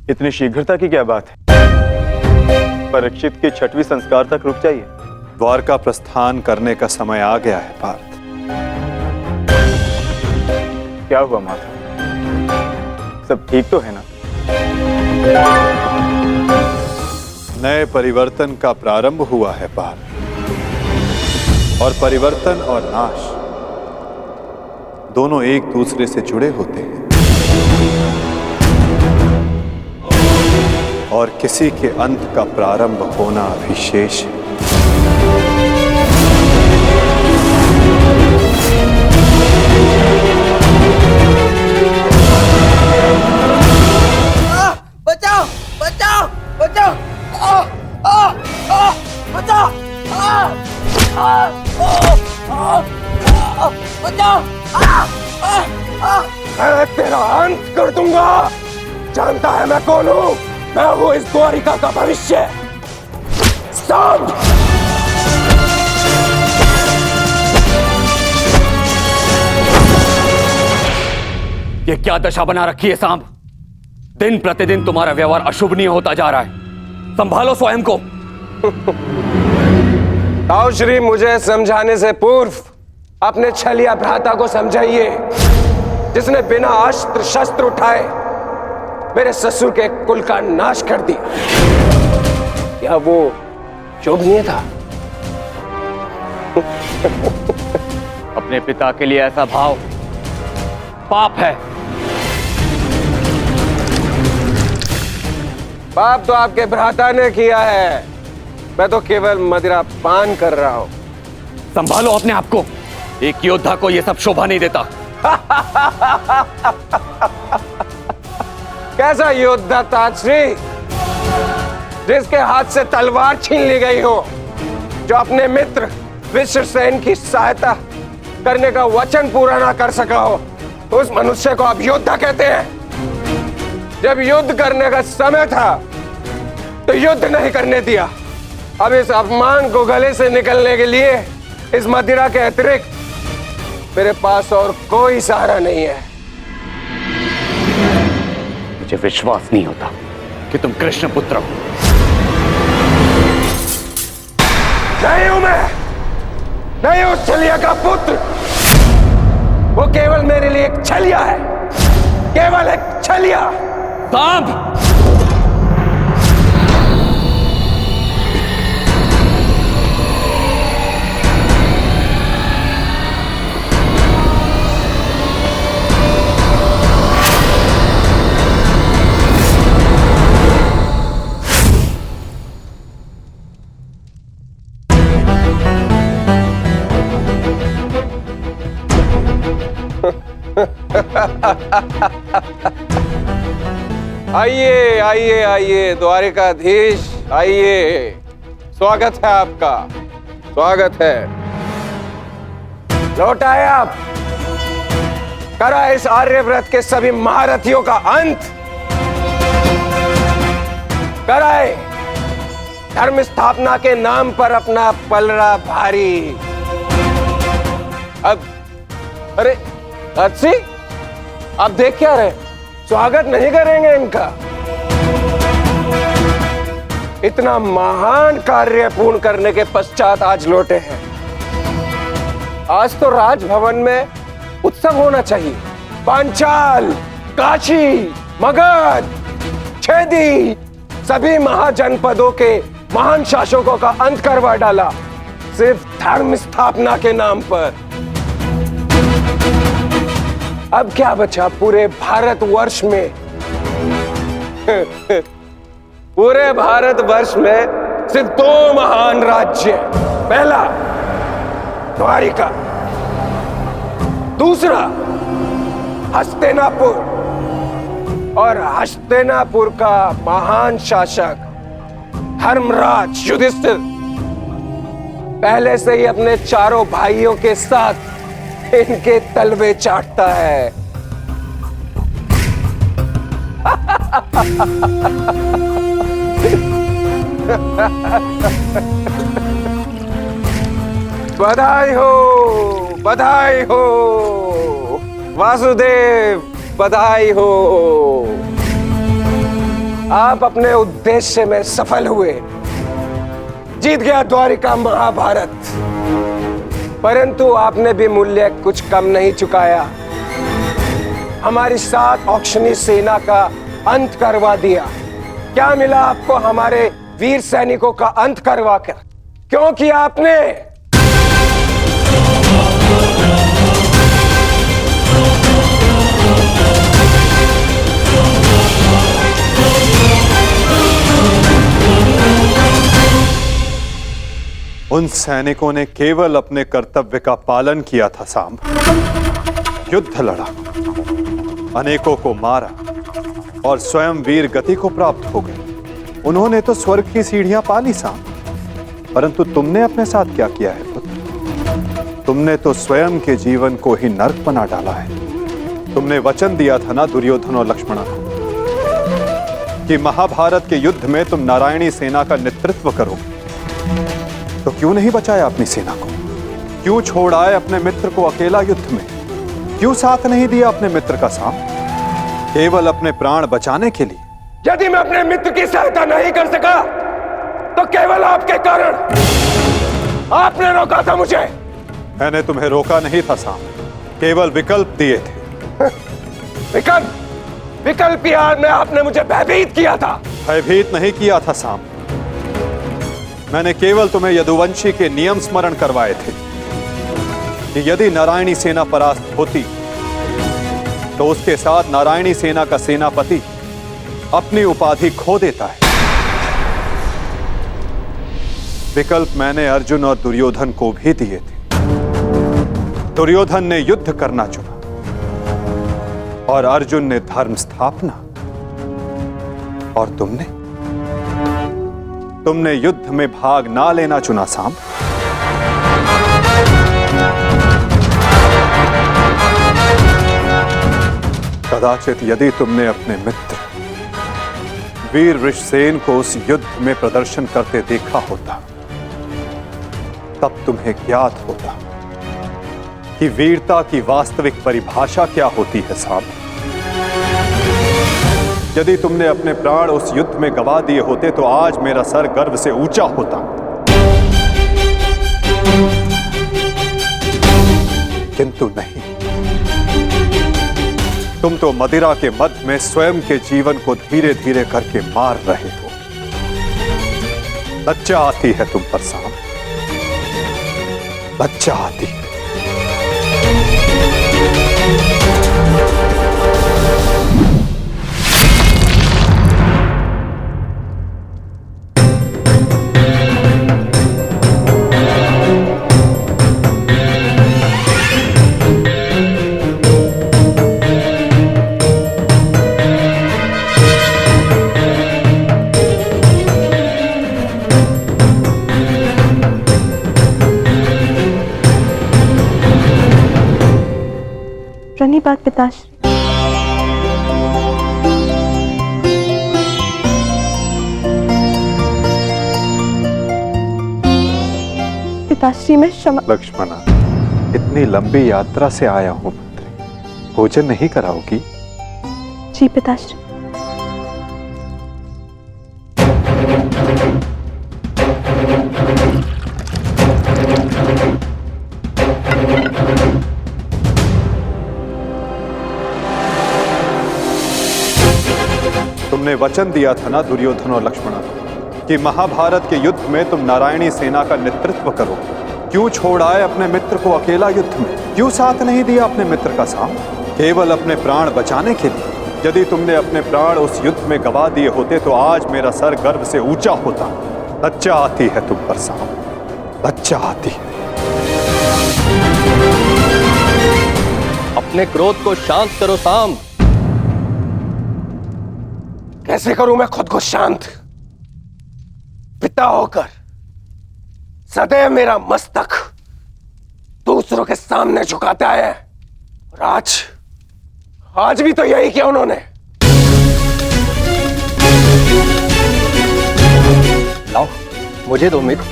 इतनी शीघ्रता की क्या बात है? परीक्षित के 6वीं संस्कार तक रुक जाइए। द्वारका प्रस्थान करने का समय आ गया है पार्थ। क्या हुआ माधव, सब ठीक तो है ना? नए परिवर्तन का प्रारंभ हुआ है पार्थ, और परिवर्तन और नाश दोनों एक दूसरे से जुड़े होते हैं, और किसी के अंत का प्रारंभ होना अभी शेष है। बचाओ बचाओ बचाओ, बचाओ, बचाओ। मैं तेरा अंत कर दूंगा। जानता है मैं कौन हूं? मैं हूं इस द्वारिका का भविष्य। सांब! ये क्या दशा बना रखी है सांब? दिन प्रतिदिन तुम्हारा व्यवहार अशुभनीय होता जा रहा है। संभालो स्वयं को। आओ श्री, मुझे समझाने से पूर्व अपने छलिया भ्राता को समझाइए, जिसने बिना अस्त्र शस्त्र उठाए मेरे ससुर के कुल का नाश कर दिया। क्या वो शोभनीय था? अपने पिता के लिए ऐसा भाव पाप है। पाप तो आपके भ्राता ने किया है, मैं तो केवल मदिरा पान कर रहा हूं। संभालो अपने आप को। एक योद्धा को यह सब शोभा नहीं देता। कैसा योद्धा ताजश्री, जिसके हाथ से तलवार छीन ली गई हो, जो अपने मित्र विश्वसेन की सहायता करने का वचन पूरा ना कर सका हो, उस मनुष्य को आप योद्धा कहते हैं। जब युद्ध करने का समय था तो युद्ध नहीं करने दिया। अब इस अपमान को गले से निकलने के लिए इस मदिरा के अतिरिक्त मेरे पास और कोई सहारा नहीं है। मुझे विश्वास नहीं होता कि तुम कृष्ण पुत्र हो। नहीं हूं मैं, नहीं हूं छलिया का पुत्र। वो केवल मेरे लिए एक छलिया है, केवल एक छलिया। सांब! आइए आइए आइए द्वारिकाधीश, आइए। स्वागत है आपका, स्वागत है। लौट आए आप। करा इस आर्यव्रत के सभी महारथियों का अंत। कराए धर्म स्थापना के नाम पर अपना पलड़ा भारी। अब अरे अच्छी, आप देख क्या रहे? स्वागत नहीं करेंगे इनका? इतना महान कार्य पूर्ण करने के पश्चात आज लौटे हैं। आज तो राजभवन में उत्सव होना चाहिए। पांचाल, काशी, मगध, छेदी, सभी महाजनपदों के महान शासकों का अंत करवा डाला, सिर्फ धर्म स्थापना के नाम पर। अब क्या बचा पूरे भारतवर्ष में? पूरे भारतवर्ष में सिर्फ दो महान राज्य। पहला द्वारिका, दूसरा हस्तिनापुर। और हस्तिनापुर का महान शासक धर्मराज युधिष्ठिर पहले से ही अपने चारों भाइयों के साथ इनके तलवे चाटता है। बधाई हो, बधाई हो वासुदेव, बधाई हो। आप अपने उद्देश्य में सफल हुए, जीत गया द्वारिका महाभारत। परंतु आपने भी मूल्य कुछ कम नहीं चुकाया। हमारी 7 औक्षणी सेना का अंत करवा दिया। क्या मिला आपको हमारे वीर सैनिकों का अंत करवाकर? क्यों किया आपने? उन सैनिकों ने केवल अपने कर्तव्य का पालन किया था सांब। युद्ध लड़ा, अनेकों को मारा और स्वयं वीर गति को प्राप्त हो गए। उन्होंने तो स्वर्ग की सीढ़ियां पाली सांब। परंतु तुमने अपने साथ क्या किया है पुत्र? तुमने तो स्वयं के जीवन को ही नर्क बना डाला है। तुमने वचन दिया था ना दुर्योधन और लक्ष्मण को कि महाभारत के युद्ध में तुम नारायणी सेना का नेतृत्व करोगे। तो क्यों नहीं बचाया अपनी सेना को? क्यों छोड़ आए अपने मित्र को अकेला युद्ध में? क्यों साथ नहीं दिया अपने मित्र का साथ? केवल अपने प्राण बचाने के लिए? यदि मैं अपने मित्र की सहायता नहीं कर सका तो केवल आपके कारण। आपने रोका था मुझे। मैंने तुम्हें रोका नहीं था साम, केवल विकल्प दिए थे। विकल्प? विकल्प यार में आपने मुझे भयभीत किया था। भयभीत नहीं किया था साम, मैंने केवल तुम्हें यदुवंशी के नियम स्मरण करवाए थे कि यदि नारायणी सेना परास्त होती तो उसके साथ नारायणी सेना का सेनापति अपनी उपाधि खो देता है। विकल्प मैंने अर्जुन और दुर्योधन को भी दिए थे। दुर्योधन ने युद्ध करना चुना और अर्जुन ने धर्म स्थापना। और तुमने युद्ध में भाग ना लेना चुना सांब। कदाचित यदि तुमने अपने मित्र वीर वृषसेन को उस युद्ध में प्रदर्शन करते देखा होता तब तुम्हें ज्ञात होता कि वीरता की वास्तविक परिभाषा क्या होती है सांब। यदि तुमने अपने प्राण उस युद्ध में गवा दिए होते तो आज मेरा सर गर्व से ऊंचा होता। किंतु नहीं, तुम तो मदिरा के मद में स्वयं के जीवन को धीरे धीरे करके मार रहे हो। लज्जा आती है तुम पर सांब, लज्जा आती है। प्रणिपात पिताश्री। पिताश्री मैं क्षमा। लक्ष्मणा, इतनी लंबी यात्रा से आया हूं पुत्री, भोजन नहीं कराओगी? जी पिताश्री। तुमने वचन दिया था ना दुर्योधन और लक्ष्मण को कि महाभारत के युद्ध में तुम नारायणी सेना का नेतृत्व करो। क्यों छोड़ आए अपने मित्र को अकेला युद्ध में? क्यों साथ नहीं दिया अपने मित्र का साथ? केवल अपने प्राण बचाने के लिए? यदि तुमने अपने प्राण उस युद्ध में गवा दिए होते तो आज मेरा सर गर्व से ऊंचा होता। लज्जा आती है तुम पर साहब, लज्जा आती है। अपने क्रोध को शांत करो सांब। कैसे करूं मैं खुद को शांत? पिता होकर सदैव मेरा मस्तक दूसरों के सामने झुकाता है, और आज भी तो यही किया उन्होंने। लाओ मुझे दो मित्र।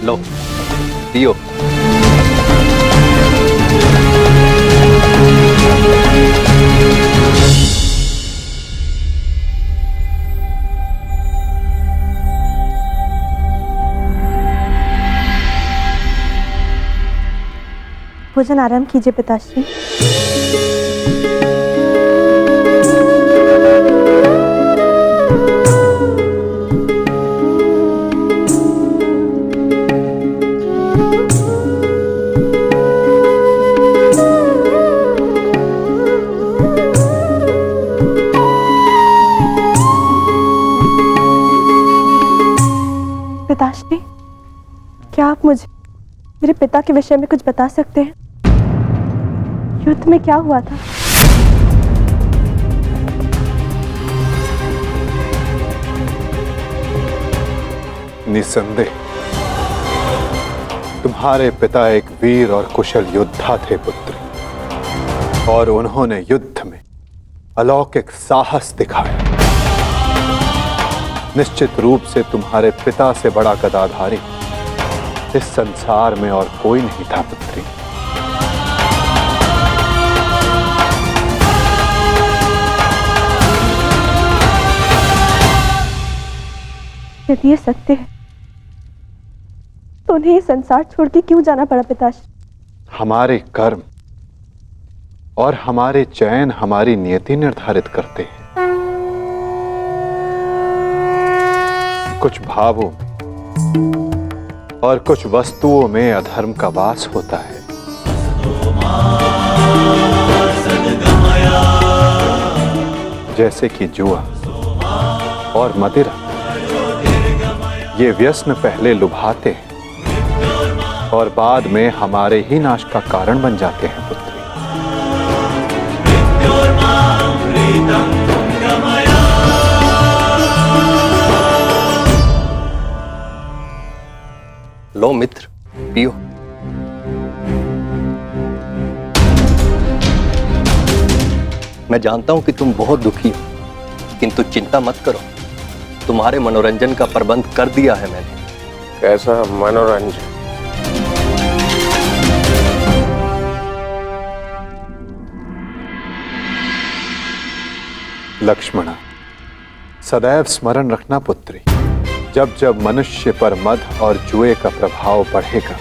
लो पियो। भोजन आराम कीजिए पिताश्री। पिताश्री, क्या आप मुझे मेरे पिता के विषय में कुछ बता सकते हैं? युद्ध में क्या हुआ था? निसंदेह तुम्हारे पिता एक वीर और कुशल योद्धा थे पुत्री, और उन्होंने युद्ध में अलौकिक साहस दिखाया। निश्चित रूप से तुम्हारे पिता से बड़ा गदाधारी इस संसार में और कोई नहीं था पुत्री। यदि ये सत्य है तो उन्हें ये संसार छोड़ के क्यों जाना पड़ा पिताश्री? हमारे कर्म और हमारे चयन हमारी नियति निर्धारित करते हैं। कुछ भावों और कुछ वस्तुओं में अधर्म का वास होता है। जैसे कि जुआ और मदिरा, ये व्यसन पहले लुभाते हैं और बाद में हमारे ही नाश का कारण बन जाते हैं पुत्री। लो मित्र पियो। मैं जानता हूं कि तुम बहुत दुखी हो, किंतु चिंता मत करो, तुम्हारे मनोरंजन का प्रबंध कर दिया है मैंने। कैसा मनोरंजन? लक्ष्मणा, सदैव स्मरण रखना पुत्री, जब जब मनुष्य पर मद और जुए का प्रभाव बढ़ेगा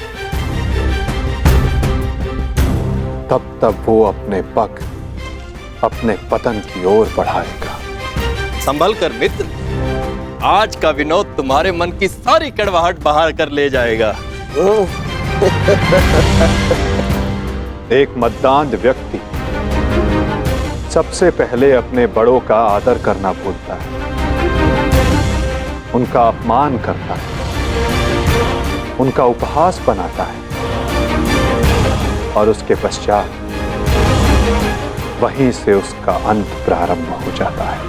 तब तब वो अपने पग अपने पतन की ओर बढ़ाएगा। संभल कर मित्र, आज का विनोद तुम्हारे मन की सारी कड़वाहट बाहर कर ले जाएगा। एक मद्दांध व्यक्ति सबसे पहले अपने बड़ों का आदर करना भूलता है, उनका अपमान करता है, उनका उपहास बनाता है और उसके पश्चात वहीं से उसका अंत प्रारंभ हो जाता है।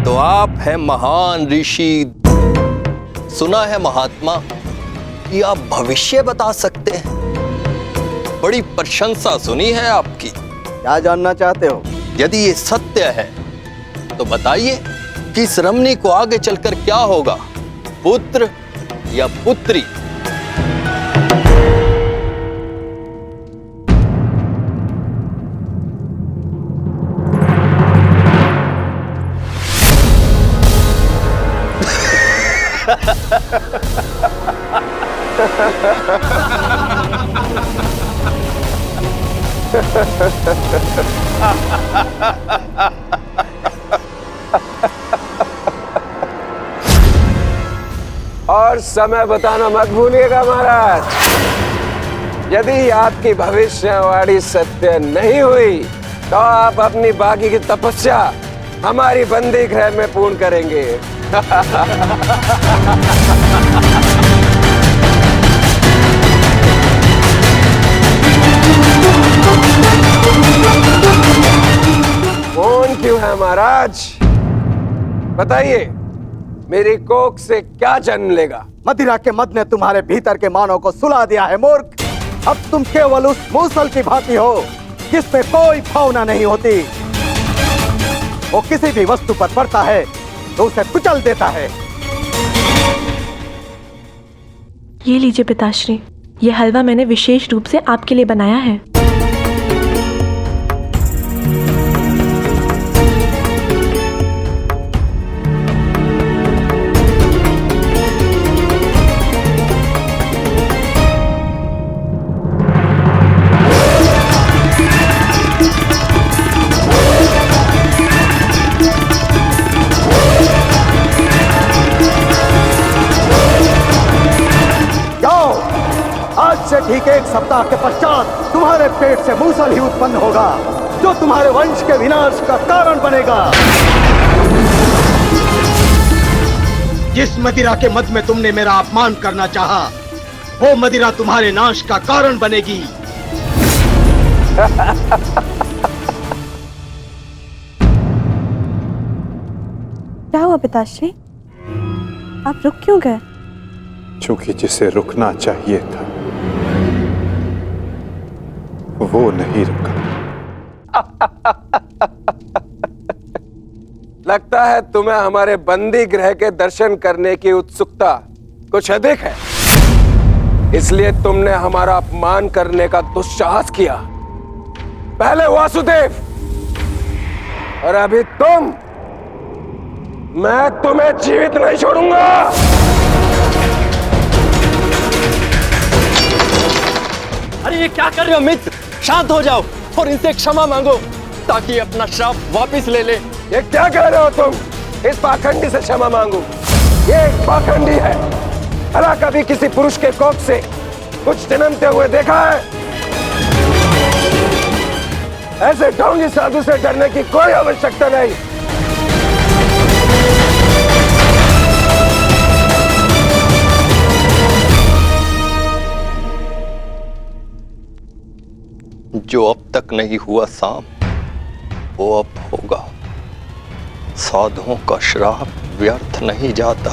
तो आप हैं महान ऋषि, सुना है महात्मा कि आप भविष्य बता सकते हैं। बड़ी प्रशंसा सुनी है आपकी। क्या जानना चाहते हो? यदि ये सत्य है तो बताइए कि इस रमणी को आगे चलकर क्या होगा, पुत्र या पुत्री? और समय बताना मत भूलिएगा महाराज। यदि आपकी भविष्यवाणी सत्य नहीं हुई तो आप अपनी बाकी की तपस्या हमारी बंदी गृह में पूर्ण करेंगे। कौन क्यों है महाराज? बताइए, मेरी कोख से क्या जन्म लेगा? मदिरा के मद ने तुम्हारे भीतर के मानव को सुला दिया है मूर्ख। अब तुम केवल उस मूसल की भांति हो जिसमें कोई भावना नहीं होती। वो किसी भी वस्तु पर पड़ता है तो उसे कुचल देता है। ये लीजिए पिताश्री, ये हलवा मैंने विशेष रूप से आपके लिए बनाया है। ठीक एक सप्ताह के पश्चात तुम्हारे पेट से मूसल ही उत्पन्न होगा जो तुम्हारे वंश के विनाश का कारण बनेगा। जिस मदिरा के मद में तुमने मेरा अपमान करना चाहा, वो मदिरा तुम्हारे नाश का कारण बनेगी। क्या हुआ पिताश्री? आप रुक क्यों गए? क्योंकि जिसे रुकना चाहिए था वो नहीं रुका। लगता है तुम्हें हमारे बंदी गृह के दर्शन करने की उत्सुकता कुछ अधिक है, इसलिए तुमने हमारा अपमान करने का दुस्साहस किया। पहले वासुदेव और अभी तुम। मैं तुम्हें जीवित नहीं छोड़ूंगा। अरे ये क्या कर रहे हो मित्र? शांत हो जाओ और इनसे क्षमा मांगो ताकि अपना श्राप वापस ले ले। ये क्या कह रहे हो तुम? इस पाखंडी से क्षमा मांगो? ये एक पाखंडी है। भला कभी किसी पुरुष के कोख से कुछ जन्मते हुए देखा है? ऐसे ढोंगी साधु से डरने की कोई आवश्यकता नहीं। जो अब तक नहीं हुआ साम, वो अब होगा। साधुओं का श्राप व्यर्थ नहीं जाता।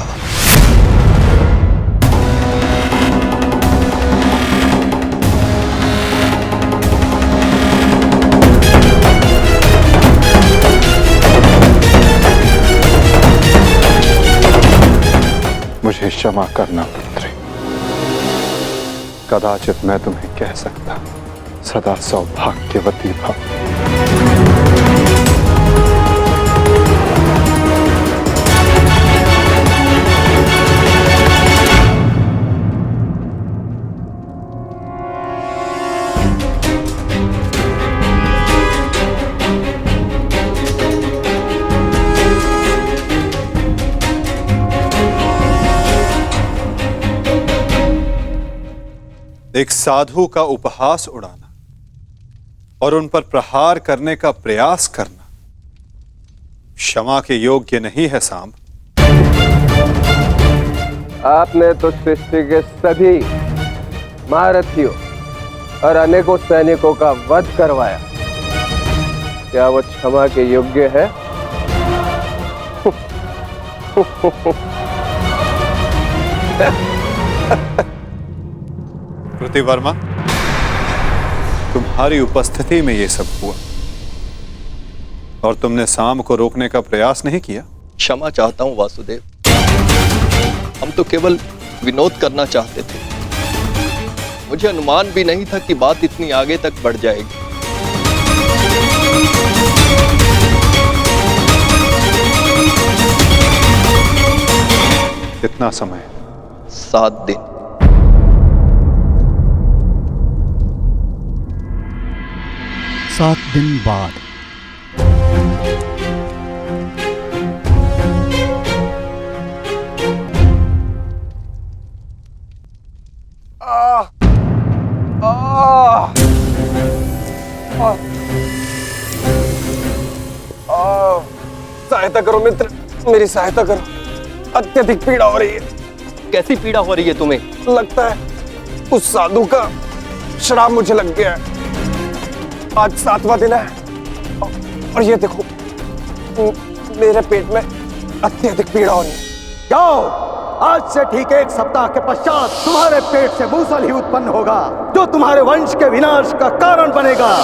मुझे क्षमा करना पुत्री। कदाचित मैं तुम्हें कह सकता सदा सौभाग्यवती भव। एक साधु का उपहास उड़ाना और उन पर प्रहार करने का प्रयास करना क्षमा के योग्य नहीं है सांब। आपने तो सृष्टि के सभी महारथियों और अनेकों सैनिकों का वध करवाया। क्या वो क्षमा के योग्य है? प्रतिवर्मा, तुम्हारी उपस्थिति में ये सब हुआ और तुमने साम को रोकने का प्रयास नहीं किया। क्षमा चाहता हूं वासुदेव, हम तो केवल विनोद करना चाहते थे। मुझे अनुमान भी नहीं था कि बात इतनी आगे तक बढ़ जाएगी। इतना समय 7 दिन। सात दिन बाद सहायता करो मित्र, मेरी सहायता करो, अत्यधिक पीड़ा हो रही है। कैसी पीड़ा हो रही है तुम्हें? लगता है उस साधु का श्राप मुझे लग गया है। आज 7वां दिन है और ये देखो मेरे पेट में अत्यधिक पीड़ा हो रही है। जाओ, आज से ठीक 1 सप्ताह के पश्चात तुम्हारे पेट से मूसल ही उत्पन्न होगा, जो तुम्हारे वंश के विनाश का कारण बनेगा।